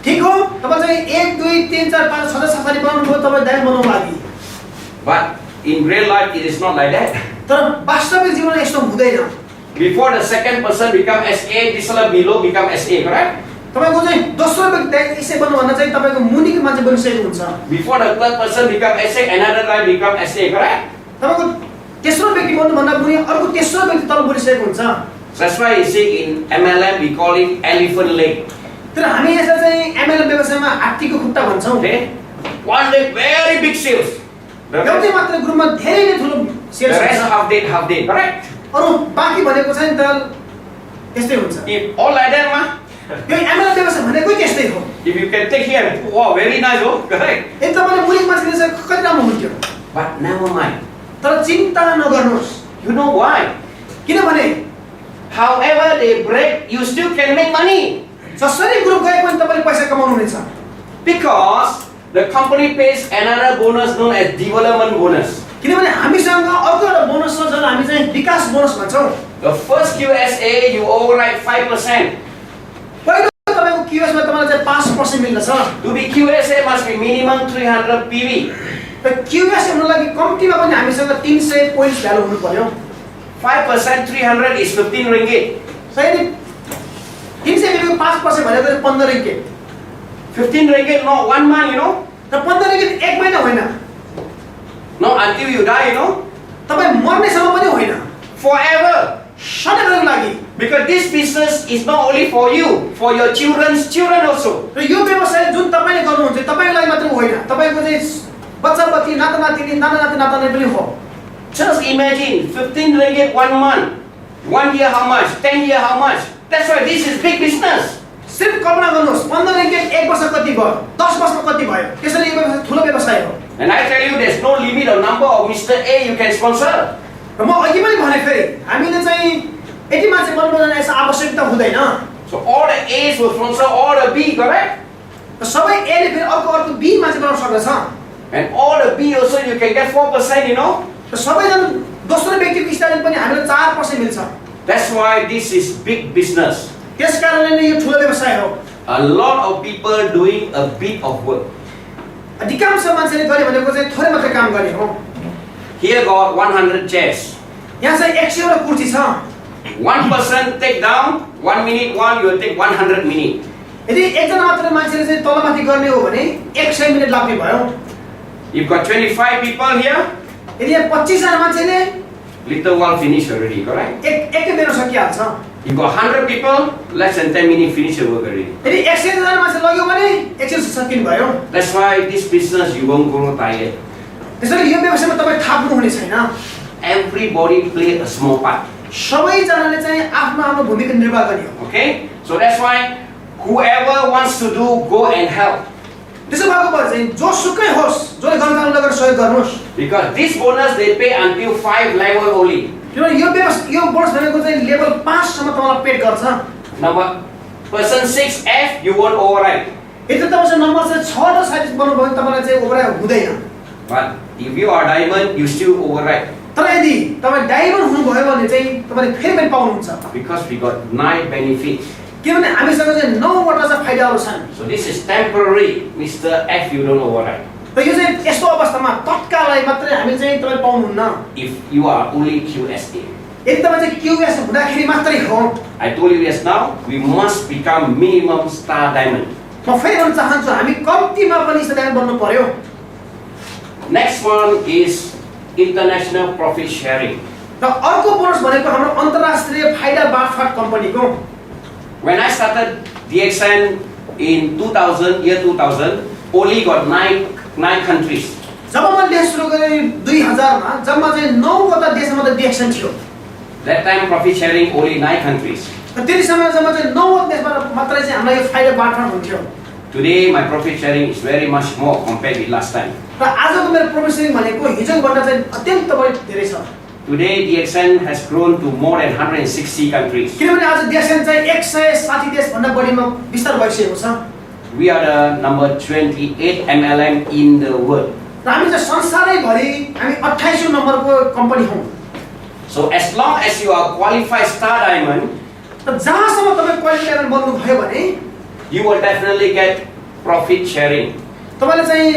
ठीक हो तपाई चाहिँ 1 2 3 4 5 6 साथी बनाउनु भयो तपाई डायमन्ड बनाउनु लागि But in real life, it is not like that. तर वास्तविक जीवनमा यस्तो हुँदैन Before the second person become SA, this one below become SA, correct? तपाईको चाहिँ दोस्रो व्यक्ति यसै बन्नु भन्दा चाहिँ तपाईको मुनिको मान्छे बनिसकेको हुन्छ Before the third person become SA, another guy become SA, correct? तपाईको तेस्रो व्यक्ति बन्नु भन्दा मुनि अर्को तेस्रो व्यक्ति तल बनिसकेको हुन्छ That's why you see in MLM we call it elephant leg. तर हामी यसलाई चाहिँ एमएलएम व्यवसायमा हात्तीको खुट्टा भन्छौं Okay? One day very big sales. The एउटै मात्र ग्रुपमा धेरै नै ठुलो सेल्स rest हुन्छ half day, correct? अरु बाँकी भनेको चाहिँ त त्यस्तै हुन्छ If all like that, ma. यो एमएलएम व्यवसाय भनेको त्यस्तै हो If you can take here, wow, very nice, oh, correct? यदि तपाईले मुनिको मान्छे चाहिँ कति राम्रो हुन्थ्यो But never mind. तर चिन्ता नगर्नुस् You know why? किनभने However they break, you still can make money. जसरी ग्रुप गए पनि तपाईले पैसा कमाउनु हुनेछ Because the company pays another bonus known as development bonus. किनभने हामीसँग अर्को एउटा बोनस छ जसलाई हामी चाहिँ विकास bonus भन्छौं The first QSA you override 5%. पहिलो तपाईको क्यूएस मा तपाईलाई चाहिँ 5% मिल्दछ To be QSA must be minimum 300 PV. र क्यूएस हुन लागि कम्तिमा पनि हामीसँग 300 पोइन्ट्स भ्यालु हुनु पर्यो 5% 300 is 15 ringgit. सही 300 मिलेको 5% भनेको 15 ringgit 15 ringgit not 1 month, you know. र 15 ringgit एक महिना होइन Not until you die, you know. तपाई मर्नेसम्म पनि होइन Forever. सधैँको लागि Because this business is not only for you, for your children's children also. र यो व्यवसाय जुन तपाईले गर्नुहुन्छ तपाईको लागि मात्र होइन तपाईको चाहिँ बच्चा बच्ची नाता नातिनी नाना नाति नातानी पनि हो Just imagine 15 ringgit 1 month. 1 year how much? 10 year how much? That's why this is big business. सिर्फ कल्पना गर्नुहोस् 15 ringgit एक वर्ष कति भयो 10 वर्षमा कति भयो त्यसैले यो व्यवसाय ठुलो व्यवसाय हो And I tell you, there's no limit or number of Mr. A you can sponsor. र म अघि पनि भने फेरि हामीले चाहिँ यति मान्छे बन्नुपर्ने यसो आवश्यकता हुँदैन So all the A's will sponsor all the B, correct? र सबै ए ले फेरि अर्को बी मान्छे बनाउन सक्दछ And all the B also you can get 4%, you know. र सबैजना दोस्रो व्यक्तिको स्टाइलमा पनि हामीले 4% मिल्छ That's why this is big business. त्यस कारणले नै यो ठुलो व्यवसाय हो A lot of people doing a bit of work. अधिकांश मान्छेले गरे भनेको चाहिँ थोरै मात्रै काम गर्ने हो Here got 100 chairs. यहाँ चाहिँ 100 वटा कुर्सी छ One person take down 1 minute, one you will take 100 minutes. यदि एकजना मात्र मान्छेले चाहिँ तलमाथि गर्ने हो भने 100 मिनेट लाग्ने भयो You've got 25 people here. यदि यहाँ 25 जना मान्छेले Little while finish already, correct? एकै बेर सकिहाल्छ You've got 100 people, less than 10 minutes finish your work already. यदि 100 जना मान्छे लग्यो भने 100 सकिनु भयो That's why this business you won't grow tired. त्यसैले यो व्यवसायमा तपाई थाक्नु हुने छैन Everybody play a small part. सबै जनाले चाहिँ आफ्नो आफ्नो भूमिका निर्वाह गर्ने हो Okay? So that's why whoever wants to do, go and help. त्यसो भएको भए चाहिँ जो सुकै होस् जसले गर्न लगेर सहयोग गर्नुहोस् Because this bonus they pay until 5 level only. किनभने यो बोनस भनेको चाहिँ लेभल 5 सम्म तपाईलाई पेड गर्छ Number person 6F you won't override. यदि तपाईसँग नम्बर चाहिँ 6 र 37 बनाउनु भयो भने तपाईलाई चाहिँ ओभरराइड हुँदैन But if you are diamond, you still override. तर यदि तपाई डायमन्ड हुनुभयो भने चाहिँ तपाईले फेरि पनि पाउनुहुन्छ Because we got 9 benefits. किनभने हामीसँग चाहिँ 9 वटा चाहिँ फाइदाहरू छन् So this is temporary. Mr. F you don't override. र यो चाहिँ यस्तो अवस्थामा तत्काललाई मात्रै हामी चाहिँ तपाईले पाउनुहुन्न If you are only QSA. यदि तपाई चाहिँ क्यूएस हुँदाखेरि मात्रै हो I told you just now, we must become minimum star diamond. म फेरि भन्न चाहन्छु हामी कम्तिमा पनि सदाय बन्नु पर्यो Next one is international profit sharing. र अर्को बोनस भनेको हाम्रो अन्तर्राष्ट्रिय फाइदा बाँडफाट कम्पनीको When I started DXN in 2000, only got nine countries. जब मैले देश सुरु गरेँ 2000 मा जम्मा चाहिँ 9 वटा देशमा त DXN थियो That time profit sharing only 9 countries. र त्यति समय जम्मा चाहिँ 9 वटा देशमा मात्रै चाहिँ हामीलाई यो फाइदा बाँडफाट हुन्थ्यो Today my profit sharing is very much more compared with last time. र आजको मेरो प्रफिट सेयरिङ भनेको हिजोभन्दा चाहिँ अत्यन्त बढी धेरै छ Today DXN has grown to more than 160 countries. किनभने आज DXN चाहिँ 160 देश भन्दा बढीमा विस्तार भइसकेको छ We are the number 28 MLM in the world. र हामी चाहिँ संसारैभरि हामी 28औं नम्बरको कम्पनी हौं So as long as you are qualified star diamond, र जहाँसम्म तपाई क्वालिफायर बन्नु भयो भने you will definitely get profit sharing. तपाईले चाहिँ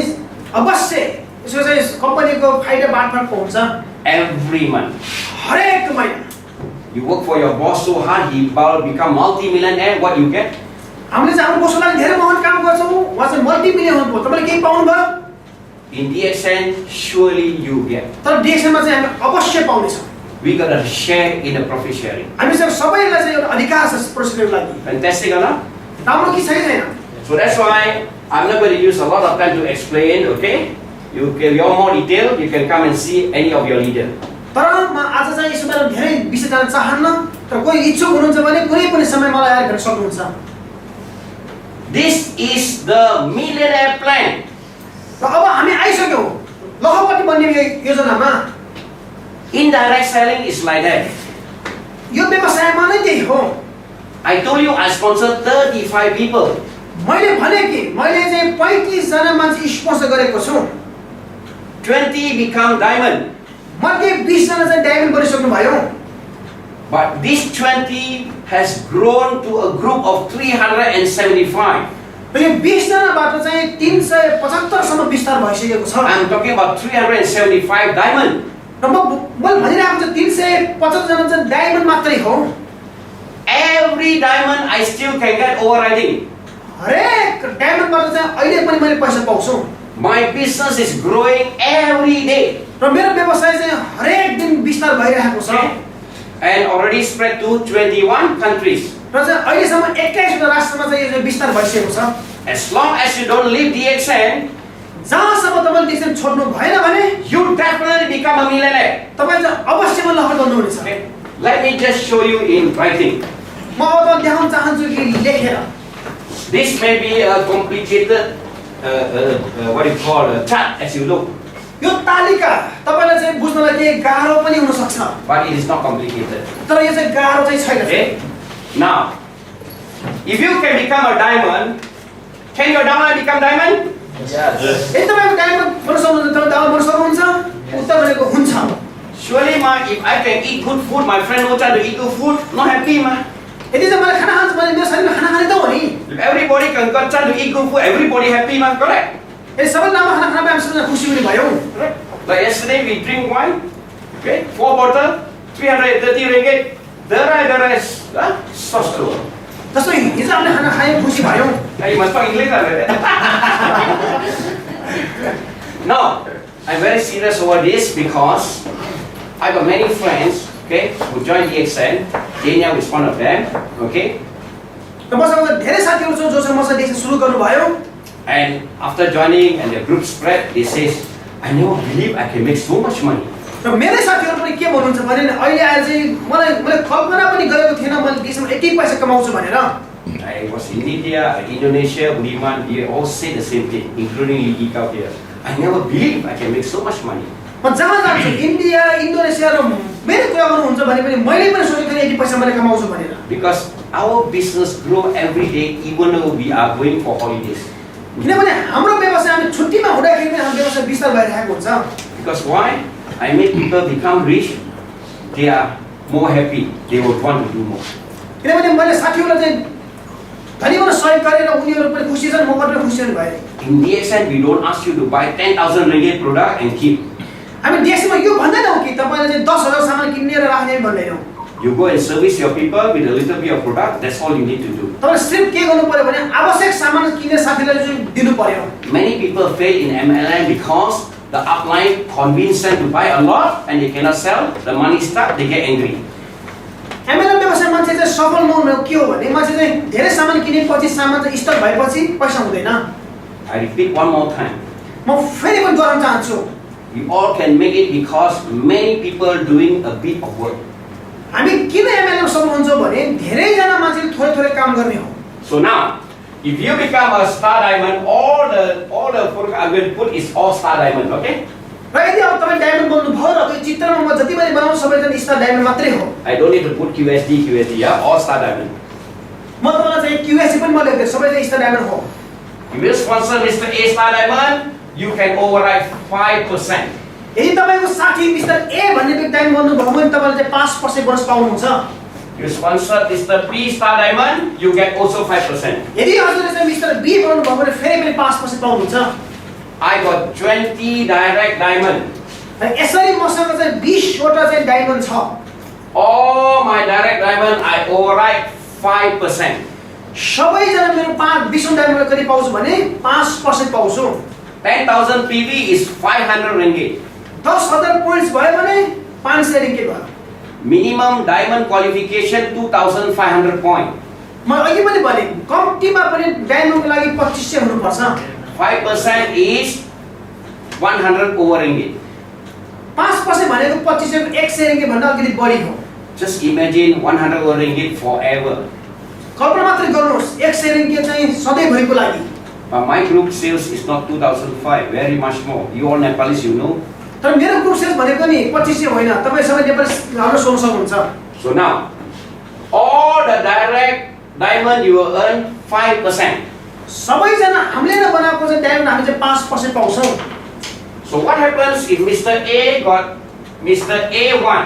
अवश्य यसो चाहिँ कम्पनीको फाइदा बाँडफाट पाउँछ Every month. हरेक महिना You work for your boss so hard, he will become multi-millionaire. What you get? हामीले चाहिँ हाम्रो बोसलाई धेरै महान काम गर्छौं वा चाहिँ मल्टी मिलियन हुनु तपाईले केही पाउनु भयो In DXN, surely you get. तर DXN मा चाहिँ हामी अवश्य पाउने छौं We got to share in the profit sharing. हामीसँग सबैलाई चाहिँ एउटा अधिकार छ प्रोसेसको लागि Fantastic, or not? राम्रो कि छैन So that's why I'm not going to use a lot of time to explain. Okay? You more detail, you can come and see any of your leader. तर म आज चाहिँ यसमा धेरै विषय जान्न चाहन्न तर कोही इच्छुक हुनुहुन्छ भने कुनै पनि समय मलाई आएर भेट्न सक्नुहुन्छ This is the millionaire plan. र अब हामी आइसक्यौं लखपति बन्ने योजनामा Indirect selling is like that. यो व्यवसायमा नै त्यही हो I told you I sponsored 35 people. मैले भने कि मैले चाहिँ 35 जना मान्छे स्पोन्सर गरेको छु। 20 become diamond. मध्ये 20 जना चाहिँ डायमन्ड बनिसक्नु भयो। But this 20 has grown to a group of 375. र यो 20 जनाबाट चाहिँ 375 सम्म विस्तार भइसकेको छ। I'm talking about 375 diamond. र मैले भनिरहेको छु 375 जना चाहिँ डायमन्ड मात्रै हो। Every diamond I still can get overriding. हरेक डायमन्डबाट चाहिँ अहिले पनि मैले पैसा पाउँछु। My business is growing every day. र मेरो व्यवसाय चाहिँ हरेक दिन विस्तार भइरहेको छ। And already spread to 21 countries. र चाहिँ अहिलेसम्म 21 वटा राष्ट्रमा चाहिँ यो विस्तार भइसकेको छ। As long as you don't leave DXN, जहाँसम्म तपाईले DXN छोड्नु भएन भने you definitely become a millionaire. तपाई चाहिँ अवश्य लहर गर्नुहुनेछ। Okay? Let me just show you in writing. म अब देखाउन चाहन्छु कि लेखेर। This may be a complicated, what you call a chart as you look, यो तालिका तपाईलाई चाहिँ बुझ्नलाई केही गाह्रो पनि हुन सक्छ। but it is not complicated. तर यो चाहिँ गाह्रो चाहिँ छैन। Okay? Now, if you can become a diamond, can your downline become diamond? Yes. यदि तपाईको डायमन्ड बन्न सक्नुहुन्छ तपाईँ डायमन्ड बन्न सक्नुहुन्छ? उत्तर भनेको हुन्छ। Surely, if I can eat good food, my friend who try to eat good food, not happy, ma. यदि चाहिँ मलाई खाना खान्छ भने मेरो शरीरमा खाना खाने त हो नि। If everybody can try to eat good food, everybody happy, ma. Correct? यदि सबैले राम्रो खाना खाना पाए हामी सबैजना खुसी हुने भयौँ। Like yesterday, we drink wine, okay, 4 bottles, 330 ringgit. The rest, सस्तो. जस्तो हिजो हामीले खाना खायौँ खुसी भयौँ। You must talk English, right? No, I'm very serious over this because I got many friends, okay, who joined DXN. Daniel is one of them, okay. र मसँग धेरै साथीहरू छ जोसँग मसँग DXN सुरु गर्नुभयो। And after joining and the group spread, they says, I never believe I can make so much money. र मेरै साथीहरू पनि के भन्नुहुन्छ भने अहिले आएर चाहिँ मैले कल्पना पनि गरेको थिएन मैले DXN मा यति पैसा कमाउँछु भनेर। I was in India, Indonesia, Budiman, they all say the same thing, including Ligi out here. I never believe I can make so much money. म जहाँ जान्छु इन्डिया, इन्डोनेसिया र मेरो कुरा गर्नुहुन्छ भने पनि मैले पनि सोचेको थिएँ यति पैसा मैले कमाउँछु भनेर। Because our business grow every day, even though we are going for holidays. किनभने हाम्रो व्यवसाय हामी छुट्टीमा हुँदाखेरि पनि हाम्रो व्यवसाय विस्तार भइरहेको हुन्छ। Because why? I made people become rich. They are more happy. They would want to do more. किनभने मैले साथीहरूलाई चाहिँ धनी बन्न सहयोग गरेर उनीहरू पनि खुसी छन् म पनि खुसी हुने भए। In DXN, we don't ask you to buy 10,000 ringgit product and keep. हामी DXN मा यो भन्दैनौँ कि तपाईले चाहिँ 10,000 सामान किनेर राख्ने भन्दैनौँ। You go and service your people with a little bit of product. That's all you need to do. तपाईले सिर्फ के गर्नु पर्यो भने आवश्यक सामान किनेर साथीलाई चाहिँ दिनु पर्यो। Many people fail in MLM because the upline convince them to buy a lot and they cannot sell. The money stuck. They get angry. MLM व्यवसाय मान्छे चाहिँ सफल नहुनु के हो भने मान्छे चाहिँ धेरै सामान किनेपछि सामान चाहिँ स्टक भएपछि पैसा हुँदैन। I repeat one more time. म फेरि पनि गर्न चाहन्छु। You all can make it because many people doing a bit of work. हामी किन MLM सफल हुन्छौँ भने धेरै जना मान्छेले थोरै थोरै काम गर्ने हो। So now, if you become a star diamond, all the product I'm going to put is all star diamond, okay? र यदि अब तपाईँ डायमन्ड बन्नु भयो र यो चित्रमा म जति पनि बनाउँछु सबैजना स्टार डायमन्ड मात्रै हो। I don't need to put QSD, yeah, all star diamond. म तपाईँलाई चाहिँ QSD पनि म लेख्दै सबै चाहिँ स्टार डायमन्ड हो। If you sponsor Mr. A star diamond, you can override 5%. यदि तपाईको साथी मिस्टर ए भन्ने व्यक्ति डायमन्ड बन्नु भयो भने तपाईले चाहिँ 5% बोनस पाउनुहुन्छ। You sponsor Mr. B star diamond, you get also 5%. यदि हजुरले चाहिँ मिस्टर बी बन्नु भयो भने फेरि पनि 5% पाउनुहुन्छ। I got 20 direct diamond. र यसरी मसँग चाहिँ 20 वटा चाहिँ डायमन्ड छ। All my direct diamond I override 5%. सबैजना मेरो 20 डायमन्ड कति पाउँछु भने 5% पाउँछु। 10,000 PV is 500 ringgit. 10,000 पोइन्ट्स भयो भने 500 ringgit भयो। Minimum diamond qualification 2,500 point. म अघि पनि भने कम्तीमा पनि डायमन्डको लागि 2500 हुनुपर्छ। 5% is 100 over ringgit. 5% भनेको 2500 100 ringgit भन्दा अलिकति बढी हो। Just imagine 100 over ringgit forever. कल्पना मात्रै गर्नुहोस् 100 ringgit चाहिँ सधैँभरिको लागि। But my group sales is not 2,005, very much more. You all Nepalese, you know. तर मेरो ग्रुप सेल्स भनेको नि 2500 होइन। तपाई सबै नेपाली हाम्रो सोच्न सक्नुहुन्छ। So now, all the direct diamond, you will earn 5%. सबैजना हामीले नै बनाएको चाहिँ डायमन्ड हामी चाहिँ 5% पाउँछौँ। So what happens if Mr. A got Mr. A1?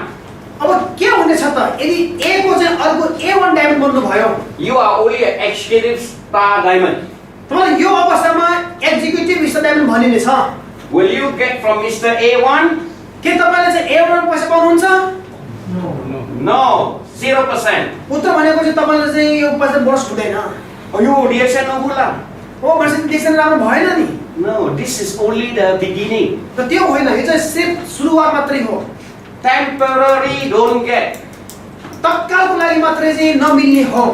अब के हुनेछ त यदि A को चाहिँ अर्को A1 डायमन्ड बन्नु भयो? You are only an executive star diamond. तपाईलाई यो अवस्थामा एक्जिक्युटिभ स्टार डायमन्ड भनिनेछ। Will you get from Mr. A1? के तपाईले चाहिँ A1 पैसा पाउनुहुन्छ? No, 0%. उत्तर भनेको चाहिँ तपाईले चाहिँ यो पैसा बोनस हुँदैन। You DXN no gula. ओ भनेपछि डिक्सन राम्रो भएन नि। No, this is only the beginning. त त्यो होइन, यो चाहिँ सिर्फ सुरुवात मात्रै हो। Temporary, don't get. तत्कालको लागि मात्रै चाहिँ नमिल्ने हो।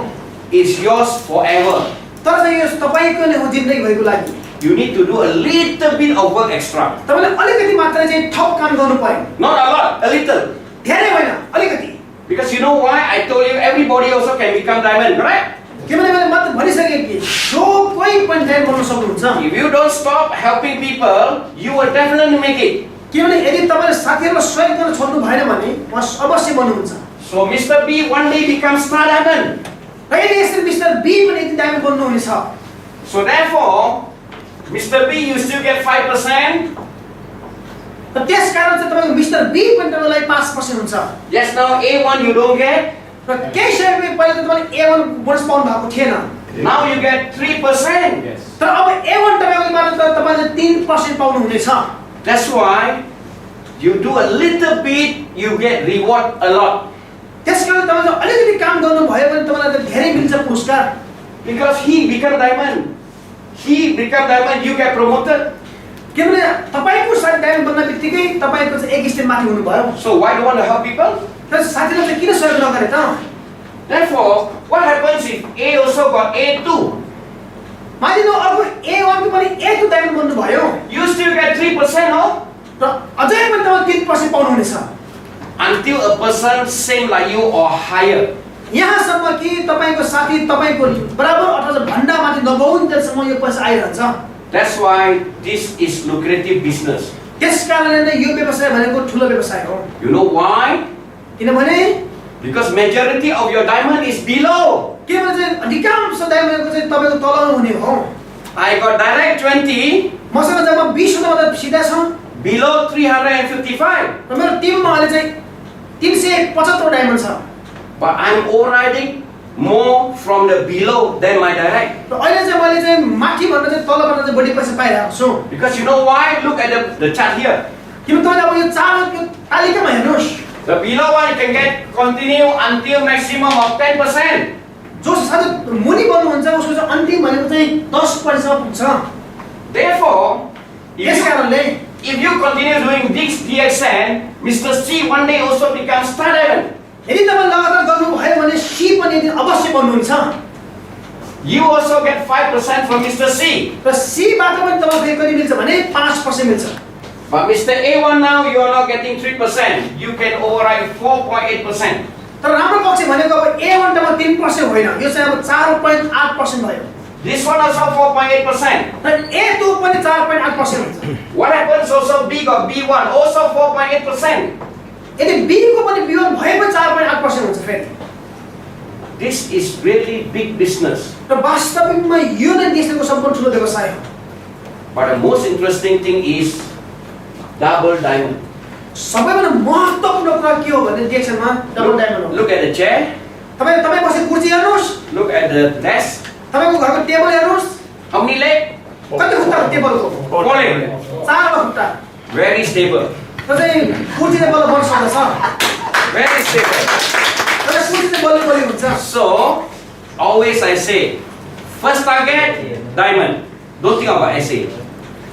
It's yours forever. तर चाहिँ यो तपाईको नै हो जिन्दगीभरिको लागि। You need to do a little bit of work extra. तपाईले अलिकति मात्रै चाहिँ थप काम गर्नु पर्यो। Not a lot, a little. धेरै होइन, अलिकति। Because you know why? I told you everybody also can become diamond, correct? किनभने मैले मात्र भनिसके कि जो कोही पनि डायमन्ड बन्न सक्नुहुन्छ। If you don't stop helping people, you will definitely make it. किनभने यदि तपाईले साथीहरुलाई सहयोग गर्न छोड्नु भएन भने उहाँ अवश्य बन्नुहुन्छ। So Mr. B one day becomes star diamond. र यदि यसरी मिस्टर बी पनि एक दिन डायमन्ड बन्नु हुनेछ। So therefore, Mr. B you still get 5%. र त्यसकारण चाहिँ तपाईको मिस्टर बी पनि तपाईलाई 5% हुन्छ। Just now A1 you don't get. र केही समय पहिले त तपाईले A1 बोनस पाउनु भएको थिएन। Now you get 3%. Yes. तर अब A1 तपाईको मात्र तपाईले 3% पाउनु हुनेछ। That's why you do a little bit, you get reward a lot. त्यसकारण तपाईले अलिकति काम गर्नु भयो भने तपाईलाई त धेरै मिल्छ पुरस्कार। Because he become diamond. He become diamond, you get promoted. किनभने तपाईको साथ डायमन्ड बन्न बित्तिकै तपाईको चाहिँ एक स्टेप माथि हुनु भयो। So why do you want to help people? तर साथीले चाहिँ किन सहयोग नगरे त? Therefore, what happens if A also got A2? मानिलो अर्को A1 को पनि A2 डायमन्ड बन्नु भयो। You still get 3%, no? र अझै पनि तपाईले 3% पाउनु हुनेछ। Until a person same like you or higher. यहाँसम्म कि तपाईको साथी तपाईको बराबर अथवा भन्दा माथि नगउन्जेलसम्म यो पैसा आइरहन्छ। That's why this is lucrative business. त्यसकारणले नै यो व्यवसाय भनेको ठुलो व्यवसाय हो। You know why? किनभने Because majority of your diamond is below. किनभने चाहिँ अधिकांश डायमन्डको चाहिँ तपाईको तल हुने हो। I got direct 20, मसँग जब 20 हुँदा सिधा छ। below 355. र मेरो टिममा अहिले चाहिँ 375 डायमन्ड छ। But I'm overriding more from the below than my direct. र अहिले चाहिँ मैले चाहिँ माथि भन्दा चाहिँ तलबाट चाहिँ बढी पैसा पाइरहेको छु। Because you know why? Look at the chart here. किनभने तपाईले अब यो चार यो तालिकामा हेर्नुस्। The below one you can get continue until maximum of 10%. जो साथै मुनि बन्नुहुन्छ उसको चाहिँ अन्तिम भनेको चाहिँ 10% पुग्छ। Therefore, यसकारणले if you continue doing this DXN, Mr. C one day also becomes star diamond. यदि तपाईले लगातार गर्नु भयो भने सी पनि एक दिन अवश्य बन्नुहुन्छ। You also get 5% from Mr. C. र सी बाट पनि तपाईलाई फेरि कति मिल्छ भने 5% मिल्छ। But Mr. A1 now you are not getting 3%. You can override 4.8%. तर राम्रो पक्ष भनेको अब A1 मा 3% होइन, यो चाहिँ अब 4.8% भयो। This one also 4.8%. र A2 पनि 4.8% हुन्छ। What happens also B got B1 also 4.8%. यदि B को पनि B1 भए पनि 4.8% हुन्छ फेरि। This is really big business. र वास्तविकमा यो नै देशको सम्पूर्ण ठुलो व्यवसाय हो। But the most interesting thing is double diamond. सबैभन्दा महत्त्वपूर्ण कुरा के हो भने DXN मा डबल डायमन्ड हो। Look at the chair. तपाई बसेको कुर्सी हेर्नुस्। Look at the desk. तपाईको घरको टेबल हेर्नुस्। How many leg? कति खुट्टा टेबलको? 4 leg. 4 खुट्टा। Very stable. र चाहिँ कुर्सी चाहिँ बल्ल बढ्न सक्दछ। Very stable. र कुर्सी चाहिँ बल्ल हुन्छ। So always I say, first target diamond. Don't think about SA.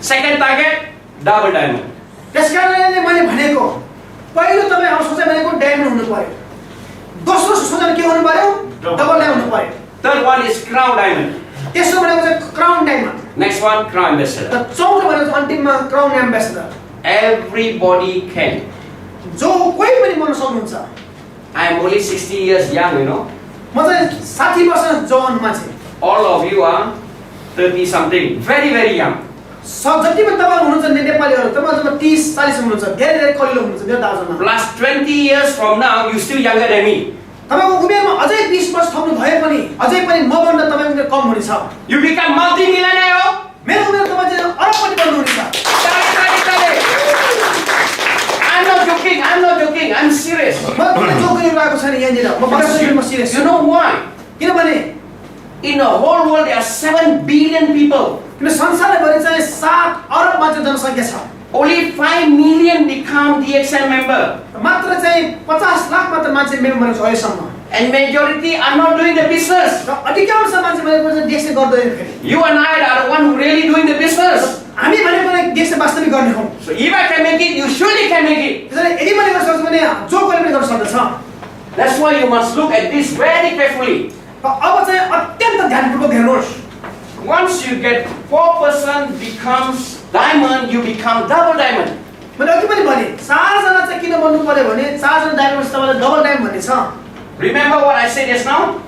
Second target double diamond. त्यसकारणले मैले भनेको पहिलो तपाई हाम्रो सोचाइ भनेको डायमन्ड हुनु पर्यो। दोस्रो सोचाइ के हुनु पर्यो? डबल डायमन्ड हुनु पर्यो। Third one is crown diamond. तेस्रो भनेको चाहिँ crown diamond. Next one crown ambassador. र चौथो भनेको चाहिँ अन्तिममा क्राउन एम्बेसडर। Everybody can. जो कोही पनि बन्न सक्नुहुन्छ। I am only 60 years young, you know. म चाहिँ 60 वर्ष जवान मान्छे। All of you are 30 something, very very young. जति पनि तपाईहरु हुनुहुन्छ नेपालीहरु तपाईहरु जब 30 40 हुनुहुन्छ धेरै धेरै कलिलो हुनुहुन्छ मेरो दाजुमा। Plus 20 years from now, you still younger than me. तपाईको उमेरमा अझै 20 वर्ष थप्नु भए पनि अझै पनि मभन्दा तपाईको उमेर कम हुनेछ। You become multi-millionaire. मेरो उमेर तपाईँ चाहिँ अरबपति बन्नु हुनेछ। I'm not joking. I'm not joking. I'm serious. म कुनै जोक गरिरहेको छैन यहाँनिर। म वास्तवमै म सिरियस You छु। know why? किनभने In the whole world, there are 7 billion people. किन संसारभरि चाहिँ 7 अरब मात्र जनसङ्ख्या छ। Only 5 million become DXN member. मात्र चाहिँ 50 लाख मात्र मान्छे मेम्बर छ अहिलेसम्म। And majority are not doing the business. र अधिकांश मान्छे भनेको चाहिँ DXN गर्दैन फेरि। You and I are the one who really doing the business. हामी भनेको नै DXN वास्तविक गर्ने हौ। So if I can make it, you surely can make it. त्यसैले यदि मैले गर्न सक्छु भने जो कोले पनि गर्न सक्दछ। That's why you must look at this very carefully. र अब चाहिँ अत्यन्त ध्यानपूर्वक हेर्नुहोस्। Once you get 4% becomes diamond, you become double diamond. मैले अघि पनि भने 4 जना चाहिँ किन बन्नु पर्यो भने 4 जना डायमन्ड तपाईलाई डबल डायमन्ड भन्ने छ। Remember what I said just now?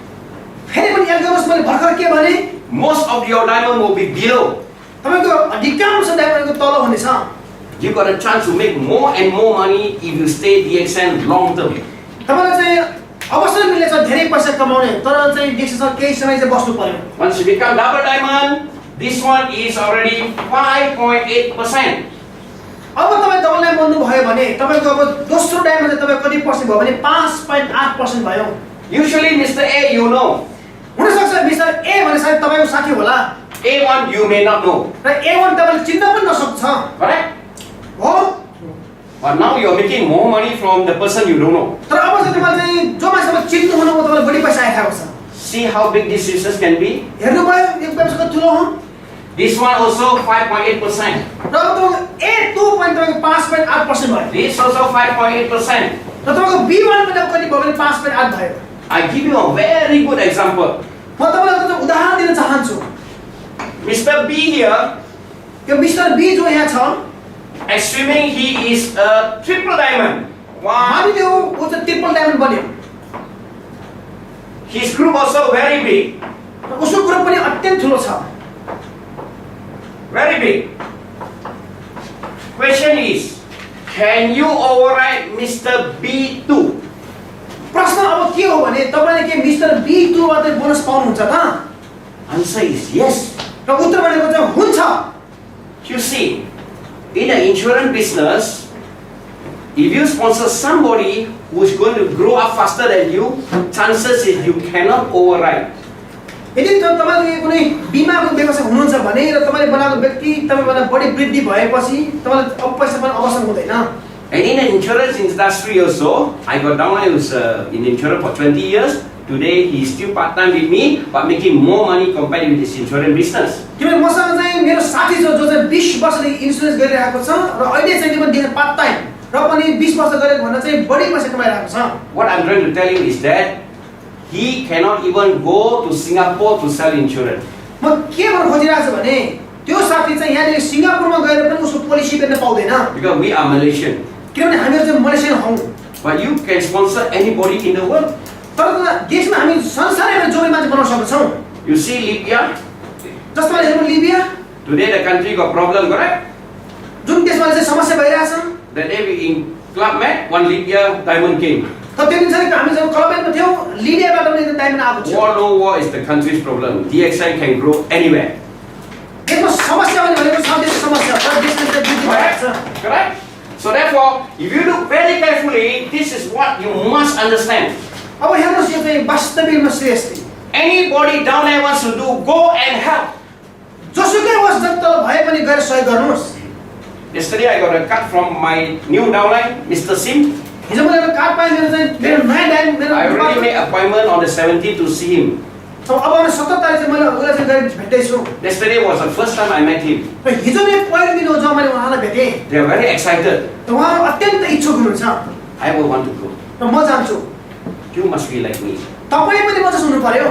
फेरि पनि याद गर्नुहोस् मैले भर्खर के भने Most of your diamond will be below. तपाईको अधिकांश डायमन्डको तल हुनेछ। You got a chance to make more and more money if you stay DXN long term. तपाईलाई चाहिँ अवसर मिल्नेछ धेरै पैसा कमाउने तर चाहिँ DXN केही समय चाहिँ बस्नु पर्यो। Once you become double diamond, this one is already 5.8%. अब तपाई डबल डायमन्ड बन्नु भयो भने तपाईको अब दोस्रो डायमन्ड चाहिँ तपाईको कति पर्सेन्ट भयो भने 5.8% भयो। Usually Mr. A you know. हुन सक्छ मिस्टर ए भने सायद तपाईको साथी होला। A1 you may not know. र A1 तपाईले चिन्न पनि नसक्छ। Correct? हो। But now you are making more money from the person you don't know. तर अब चाहिँ तपाईले चाहिँ जो मान्छेले चिन्नु हुनु हो तपाईले बढी पैसा आइरहेको छ। See how big this business can be? हेर्नु भयो एक व्यवसायको ठुलो हो। This one also 5.8%. र अब तपाईको A2 पनि तपाईको 5.8% भयो। This also 5.8%. र तपाईको B1 पनि अब कति भयो भने 5.8 भयो। I give you a very good example. म तपाईलाई एउटा उदाहरण दिन चाहन्छु। Mr. B here, यो मिस्टर बी जो यहाँ छ assuming he is a triple diamond. Wow. हामीले उ चाहिँ ट्रिपल डायमन्ड बन्यो। His group also very big. र उसको ग्रुप पनि अत्यन्त ठुलो छ। Very big. Question is, can you override Mr. B2? प्रश्न अब के हो भने तपाईले के मिस्टर B2 बाट बोनस पाउनुहुन्छ त? Answer is yes. र उत्तर भनेको चाहिँ हुन्छ। You see, in the insurance business, if you sponsor somebody who is going to grow up faster than you, chances is you cannot override. यदि तपाईले कुनै बीमाको व्यवसाय हुनुहुन्छ भने र तपाईले बनाएको व्यक्ति तपाईभन्दा बढी वृद्धि भएपछि तपाईले अब पैसा पनि अवसर हुँदैन। And in the insurance industry also, I got downline who's in insurance for 20 years. Today he is still part time with me, but making more money compared with his insurance business. किनभने मसँग चाहिँ मेरो साथी छ जो चाहिँ 20 वर्षदेखि इन्स्योरेन्स गरिरहेको छ र अहिले चाहिँ पनि पार्ट टाइम र पनि 20 वर्ष गरेको भन्दा चाहिँ बढी पैसा कमाइरहेको छ। What I'm trying to tell you is that he cannot even go to Singapore to sell insurance. म के भन्न खोजिरहेको छु भने त्यो साथी चाहिँ यहाँनिर सिङ्गापुरमा गएर पनि उसको पोलिसी बेच्न पाउँदैन। Because we are Malaysian. किनभने हामीहरु चाहिँ मलेसियन हौ। But you can sponsor anybody in the world. तर देशमा हामी संसारैमा जोडी मान्छे बनाउन सक्छौं। You see Libya? जस्तो हेर्नु Libya. Today the country got problem, correct? जुन देशमा चाहिँ समस्या भइरहेछ। That day we in Club Med, one Libya diamond came. त त्यो दिन चाहिँ हामी जब क्लबमा थियौ लिबियाबाट पनि एकदम डायमन्ड आएको थियो। War no war is the country's problem. DXN can grow anywhere. देशमा समस्या भनेको छ देशको समस्या तर देशले चाहिँ बुझ्नु भएको छ। Correct? So therefore, if you look very carefully, this is what you must understand. अब हेर्नुस् यो चाहिँ वास्तविकमा Shrestha. Anybody down there wants to do, go and help. जसुकै होस् जति भए पनि गएर सहयोग गर्नुस्। Yesterday I got a cut from my new downline, Mr. Sim. हिजो मैले एउटा कार्ड पाएँ मेरो चाहिँ मेरो नयाँ डायमन्ड मेरो I already made appointment on the 17th to see him. अब आउने 17 तारिख चाहिँ मैले उलाई चाहिँ गएर भेट्दै छु। Yesterday was the first time I met him. र हिजो नै पहिलो दिन हो जब मैले उहाँलाई भेटेँ। They are very excited. र उहाँ अत्यन्त इच्छुक हुनुहुन्छ। I will want to go. र म जान्छु। You must be like me. तपाईले पनि म जस्तो हुनु पर्यो।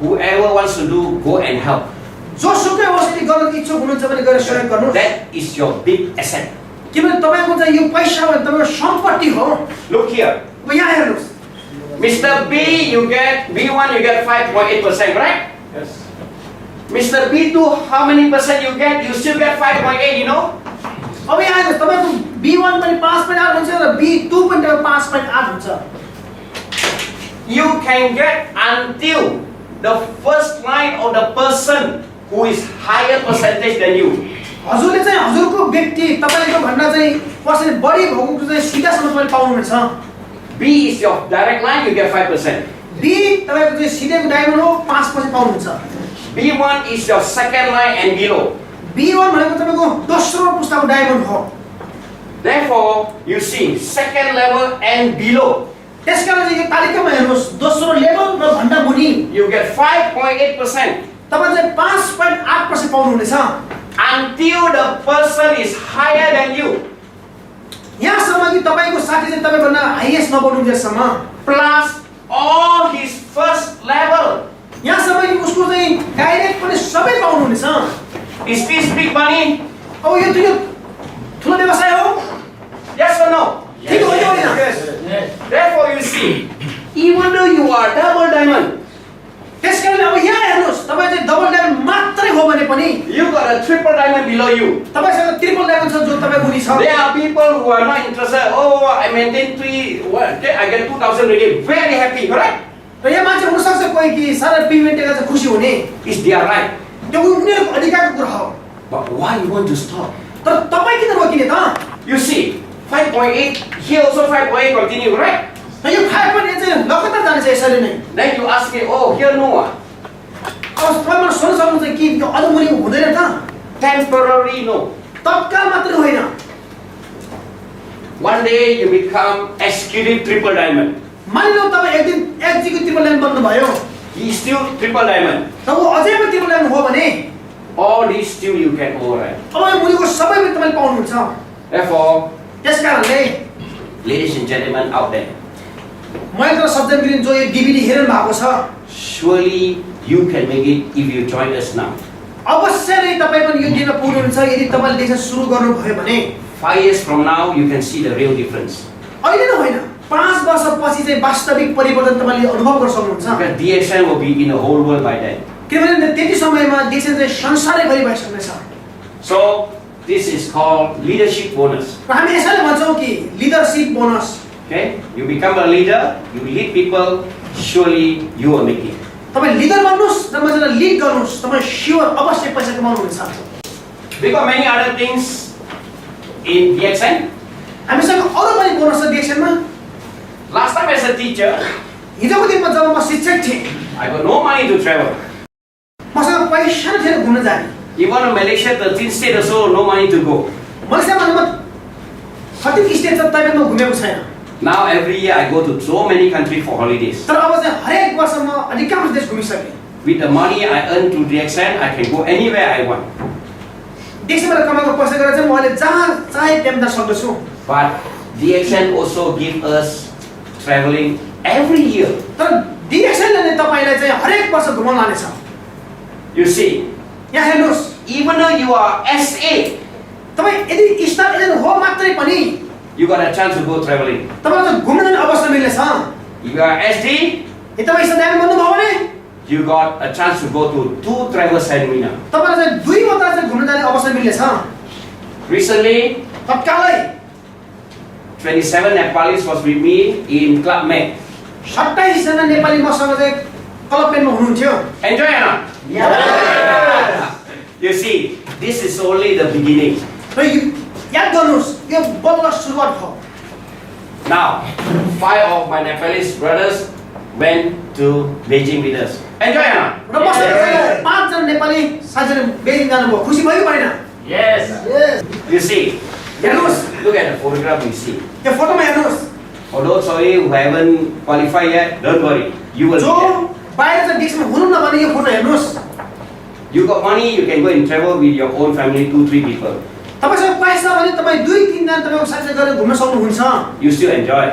Whoever wants to do, go and help. जोसुकै होस् यदि गर्न इच्छुक हुनुहुन्छ भने गएर सहयोग गर्नुस्। That is your big asset. किनभने तपाईको चाहिँ यो पैसा भने तपाईको सम्पत्ति हो। Look here. अब यहाँ हेर्नुस्। Mr. B, you get B1, you get 5.8%, right? Yes. Mr. B2, how many percent you get? You still get 5.8, you know? अब यहाँ हेर्नुस् तपाईको B1 पनि 5.8 हुन्छ र B2 पनि 5.8 हुन्छ। you can get until the first line of the person who is higher percentage than you. हजुरले चाहिँ हजुरको व्यक्ति तपाईको भन्दा चाहिँ पर्सेन्ट बढी भएको चाहिँ सिधासम्म तपाईले पाउनुहुन्छ। B is your direct line, you get 5%. Be तपाईको चाहिँ सिधैको डायमन्ड हो 5% पाउनुहुन्छ। B1 is your second line and below. B1 भनेको तपाईको दोस्रो पुस्ताको डायमन्ड हो। Therefore, you see second level and below, त्यसकारण चाहिँ यो तालिकामा हेर्नुस् दोस्रो लेभल र भन्दा मुनि you get 5.8% तपाईले चाहिँ 5.8% पाउनुहुनेछ। until the person is higher than you, यहाँसम्म कि तपाईको साथी चाहिँ तपाईभन्दा highest नबन्नुन्जेलसम्म plus all his first level. यहाँसम्म कि उसको चाहिँ डाइरेक्ट पनि सबै पाउनुहुनेछ। Is this big money? अब यो त्यो ठुलो व्यवसाय हो? Yes or no? ठीक हो या होइन? Yes. Therefore, you see, even though you are double diamond, त्यसकारणले अब यहाँ हेर्नुस् तपाई चाहिँ डबल डायमन्ड मात्रै हो भने पनि you got a triple diamond below you. तपाईसँग ट्रिपल डायमन्ड छ जो तपाईको मुनि छ। There are people who are not interested. Oh, I maintain 3, I get 2,000 really, very happy, correct? र यहाँ मान्छे हुन सक्छ कोही कि सारा पेमेन्टका चाहिँ खुसी हुने It's their right. त्यो उनीहरुको अधिकारको कुरा हो। But why you want to stop? तर तपाई किन रोकिने त? You see, 5.8, here also 5.8 continue, right? र यो 5.8 चाहिँ लगातार जान्छ यसरी नै। Then you ask me, oh, here no one. अब तपाईले सोच्न सक्नुहुन्छ कि यो अझ मुनि हुँदैन त? Temporary, no. तत्काल मात्र होइन। One day you become executive triple diamond. मानिलो तपाई एक दिन एक्जिक्युटिभ ट्रिपल डायमन्ड बन्नु भयो। He is still triple diamond. त उ अझै पनि ट्रिपल डायमन्ड हो भने All these still you can override. अब यो मुनिको सबै पनि तपाईले पाउनुहुन्छ। Therefore, त्यसकारणले ladies and gentlemen out there, म एउटा सब्जेक्ट ग्रिन जो यो डीभीडी हेर्नु भएको छ surely you can make it if you join us now. अवश्य नै तपाई पनि यो दिनमा पुग्नुहुन्छ यदि तपाईले देख्न सुरु गर्नुभयो भने 5 years from now, you can see the real difference. अहिले नै होइन 5 वर्षपछि चाहिँ वास्तविक परिवर्तन तपाईले अनुभव गर्न सक्नुहुन्छ। Because DXN will be in the whole world by then. किनभने त्यति समयमा DXN चाहिँ संसारैभरि भइसक्नेछ। So, this is called leadership bonus. र हामी यसैले भन्छौं कि leadership bonus. Okay? You become a leader, you lead people, surely you will make it. तपाई लिडर बन्नुस् र मान्छेलाई लिड गर्नुस् तपाई स्योर अवश्य पैसा कमाउनुहुनेछ। We got many other things in DXN. हामीसँग अरु पनि बोनस छ DXN मा। Last time as a teacher, हिजोको दिनमा जब म शिक्षक थिएँ I got no money to travel. मसँग पैसा नै थिएन घुम्न जाने। Even in Malaysia, 13 state or so, no money to go. मलेसियामा म 30 स्टेट छ तैपनि म घुमेको छैन। Now every year I go to so many countries for holidays. तर अब चाहिँ हरेक वर्ष म अधिकांश देश घुमिसके। With the money I earn through DXN, I can go anywhere I want. DXNबाट कमाएको पैसा गरेर चाहिँ म अहिले जहाँ चाहे त्यहाँ जान सक्दछु। But DXN also give us traveling every year. तर DXN ले तपाईलाई चाहिँ हरेक वर्ष घुमाउन लानेछ। You see, यहाँ हेर्नुस् even though you are SA, तपाई यदि स्टाफ एजेन्ट हो मात्रै पनि you got a chance to go traveling. तपाईलाई घुम्न जाने अवसर मिल्नेछ। If you are SD, यदि तपाई स्टाफ बन्नु भयो भने you got a chance to go to 2 travel seminar. तपाईलाई चाहिँ 2 वटा चाहिँ घुम्न जाने अवसर मिल्नेछ। Recently, तत्कालै 27 Nepalese was with me in Club Med. 27 जना नेपाली मसँग चाहिँ क्लब मेनमा हुनुहुन्थ्यो। Enjoy or not? Yeah. You see, this is only the beginning. र याद गर्नुस् यो बल्ल सुरुवात हो। Now, 5 of my Nepalese brothers went to Beijing with us. Enjoy or not? र मसँग 5 जना नेपाली साथीहरु बेजिङ जानुभयो। खुसी भयो भएन? Yes. Yes. You see, look at the photograph you see. यो फोटोमा हेर्नुस् For those of you who haven't qualified yet, don't worry. You will जो get. बाहिर चाहिँ डिस्कमा हुनु नभने यो फोटो हेर्नुस्। You got money, you can go and travel with your own family, 2-3 people. तपाईसँग पैसा भने तपाई 2-3 जना तपाईको साथी गरेर घुम्न सक्नुहुन्छ। You still enjoy.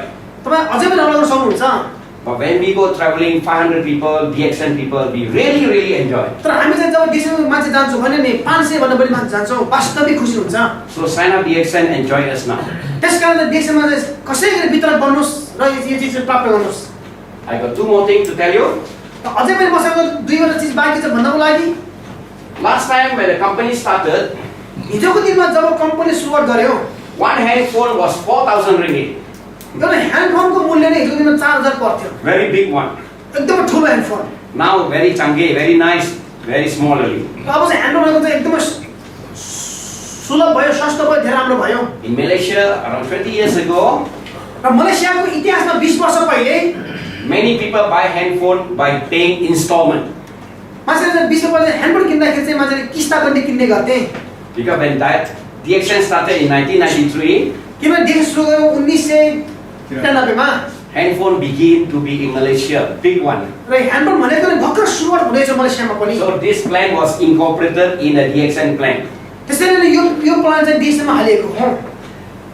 तपाई अझै पनि रमाउन सक्नुहुन्छ। But when we go traveling, 500 people, DXN people, we really enjoy. तर हामी चाहिँ जब डिस्कमा मान्छे जान्छौँ भने नि 500 भन्दा बढी मान्छे जान्छौँ वास्तविक खुसी हुन्छ। So sign up DXN, enjoy us now. त्यसकारण डिस्कमा चाहिँ कसै गरी भित्र बन्नुस् र यो चीज प्राप्त गर्नुस्। I got 2 more things to tell you. अझै पनि मसँग 2 वटा चीज बाँकी छ भन्नको लागि Last time when the company started, हिजोको दिनमा जब कम्पनी सुरुवात गर्यो 1 handphone was 4,000 ringgit. एउटा ह्यान्डफोनको मूल्य नै हिजो दिनमा 4000 पर्थ्यो। Very big one. एकदमै ठुलो ह्यान्डफोन। Now very chunky, very nice, very small only. अब चाहिँ ह्यान्डफोनको चाहिँ एकदमै सुलभ भयो, सस्तो भयो, धेरै राम्रो भयो। In Malaysia, around 20 years ago, र मलेसियाको इतिहासमा 20 वर्ष पहिले many people buy handphone by paying installment. मान्छेले चाहिँ 20 वर्ष ह्यान्डफोन किन्दाखेरि चाहिँ मान्छेले किस्ता पनि किन्ने गर्थे। Because when that DXN started in 1993, किनभने देश सुरु गर्यो 1993 मा handphone began to be in Malaysia, big one. र ह्यान्डफोन भनेको नि भर्खर सुरुवात हुँदैछ मलेसियामा पनि। So this plan was incorporated in the DXN plan. त्यसैले नै यो प्लान चाहिँ देशमा हालिएको हो।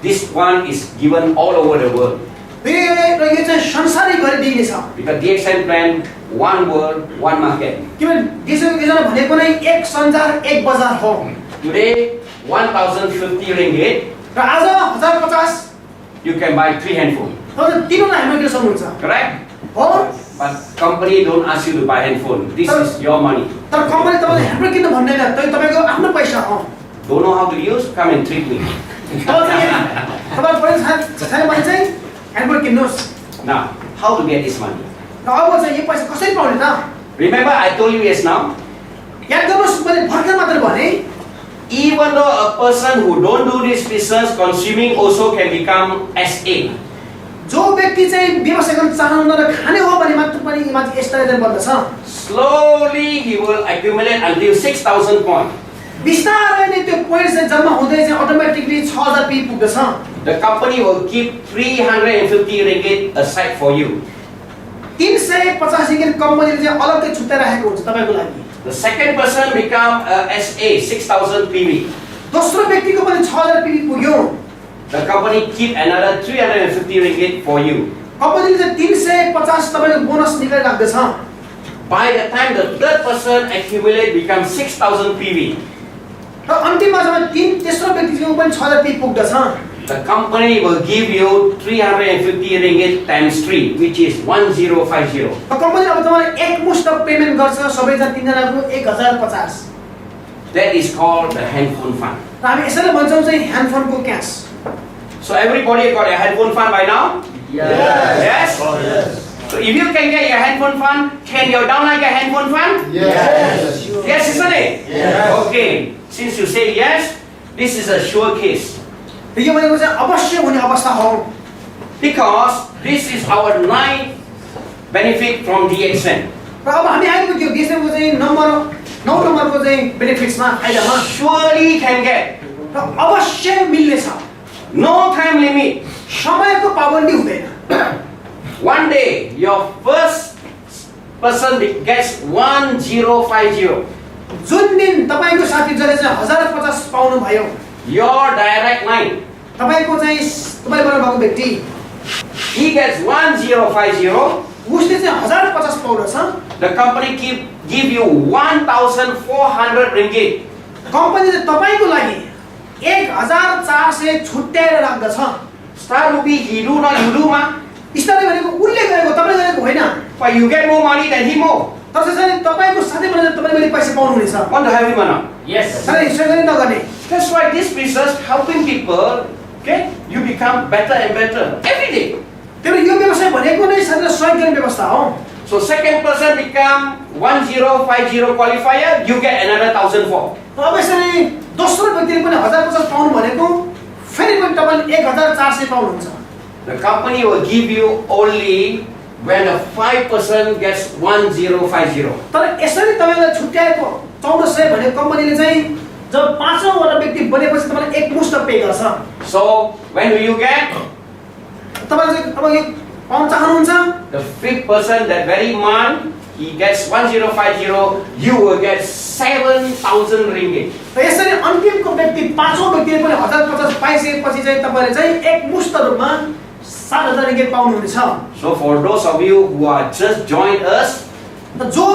This one is given all over the world. र यो चाहिँ संसारैभरि दिइनेछ। Because DXN plan, one world, one market. किनभने देशको योजना भनेको नै एक संसार एक बजार हो। Today, 1,050 ringgit, र आज 1050 you can buy 3 handphones. तपाईले तीनवटा ह्यान्डफोन किन्न सक्नुहुन्छ। Correct? हो? But company don't ask you to buy handphone. This is your money. तर कम्पनी तपाईले ह्यान्डफोन किन्न भन्दैन, त्यो तपाईको आफ्नो पैसा हो। Don't know how to use? Come and treat me. तपाईले पैसा छैन भने चाहिँ ह्यान्डफोन किन्नुस्। Now, how to get this money? र अब चाहिँ यो पैसा कसरी पाउने त? Remember, I told you yes now. याद गर्नुस् मैले भर्खर मात्र भने Even though a person who don't do this business, consuming also can become SA. जो व्यक्ति चाहिँ व्यवसाय गर्न चाहनुहुन्न र खाने हो भने मात्र पनि माथि यस्ता बन्दछ। Slowly he will accumulate until 6,000 points. बिस्तारै नै त्यो पोइन्ट चाहिँ जम्मा हुँदै चाहिँ अटोमेटिकली 6000 पी पुग्दछ। The company will keep 350 ringgit aside for you. 350 ringgit कम्पनीले चाहिँ अलग्गै छुट्याइ राखेको हुन्छ तपाईको लागि। The second person become SA 6,000 PV. दोस्रो व्यक्तिको पनि 6000 पी पुग्यो। The company keep another 350 ringgit for you. कम्पनीले चाहिँ 350 तपाईको बोनस निकाली राख्दछ। By the time the third person accumulate become 6,000 PV. र अन्तिममा जब तेस्रो व्यक्तिको पनि 6000 पी पुग्दछ। The company will give you 350 ringgit times 3, which is 1050. र कम्पनीले अब तपाईलाई एकमुष्ट पेमेन्ट गर्छ सबैजना तीनजनाको 1050। That is called the handphone fund. र हामी यसैले भन्छौं चाहिँ ह्यान्डफोनको cash. So everybody got a handphone fund by now? Yes? Yes. So if you can get your handphone fund, can your downline get handphone fund? Yes. Yes, isn't it? Yes. Okay. Since you say yes, this is a sure case. यो भनेको चाहिँ अवश्य हुने अवस्था हो। Because this is our ninth benefit from DXN. र अब हामी आइपुग्यो DXN को चाहिँ नम्बर 9 नम्बरको चाहिँ बेनिफिट्समा फाइदामा Surely can get. र अवश्य मिल्ने छ। No time limit. समयको पाबन्दी हुँदैन। One day, your first person gets 1050. जुन दिन तपाईको साथी जसले चाहिँ 1050 पाउनु भयो, Your direct line, तपाईको चाहिँ तपाईले बनाउनु भएको व्यक्ति he gets 1050. उसले चाहिँ 1050 पाउँछ। The company give you 1,400 ringgit. कम्पनीले चाहिँ तपाईको लागि 1400 छुट्याएर राख्दछ। Start will be he do not you do ma. स्टारले भनेको उनले गरेको तपाईले गरेको होइन। But you get more money than him more. तर त्यसैले तपाईको साथी भनेर तपाईले बढी पैसा पाउनु हुनेछ। Want to have him or not? Yes. साथै हिस्सा गर्ने नगर्ने। That's why this business helping people, okay, you become better and better every day. त्यसले यो व्यवसाय भनेको नै साथै सहयोग गर्ने व्यवस्था हो। So second person become 1050 qualifier, you get another 1,004. अब यसरी दोस्रो व्यक्तिले पनि 1050 पाउनु भनेको फेरि पनि तपाईले 1400 पाउनुहुन्छ। The company will give you only when the 5% gets 1050. तर यसरी तपाईलाई छुट्याएको 1400 भने कम्पनीले चाहिँ जब पाँचौंवटा व्यक्ति बनेपछि तपाईलाई एकमुष्ट पे गर्छ। So when do you get? तपाईले चाहिँ अब यो पाउन चाहनुहुन्छ? The fifth person that very month he gets 1050, you will get 7,000 ringgit. र यसरी अन्तिमको व्यक्ति पाँचौं व्यक्तिले पनि 1050 पाइसकेपछि चाहिँ तपाईले चाहिँ एकमुष्ट रूपमा 7,000 ringgit पाउनु हुनेछ। So for those of you who are just joined us, जो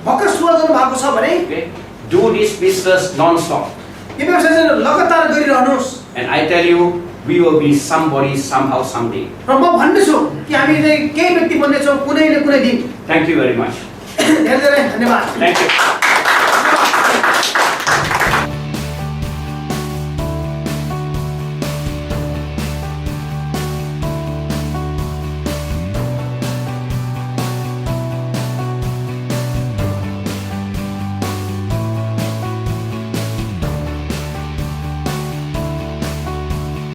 भर्खर सुरु गर्नु भएको छ भने okay, do this business non-stop. यो व्यवसाय चाहिँ लगातार गरिरहनुस्। And I tell you, we will be somebody somehow someday. र म भन्दैछु कि हामी चाहिँ केही व्यक्ति बन्ने छौं कुनै न कुनै दिन। Thank you very much. धेरै धेरै धन्यवाद। Thank you.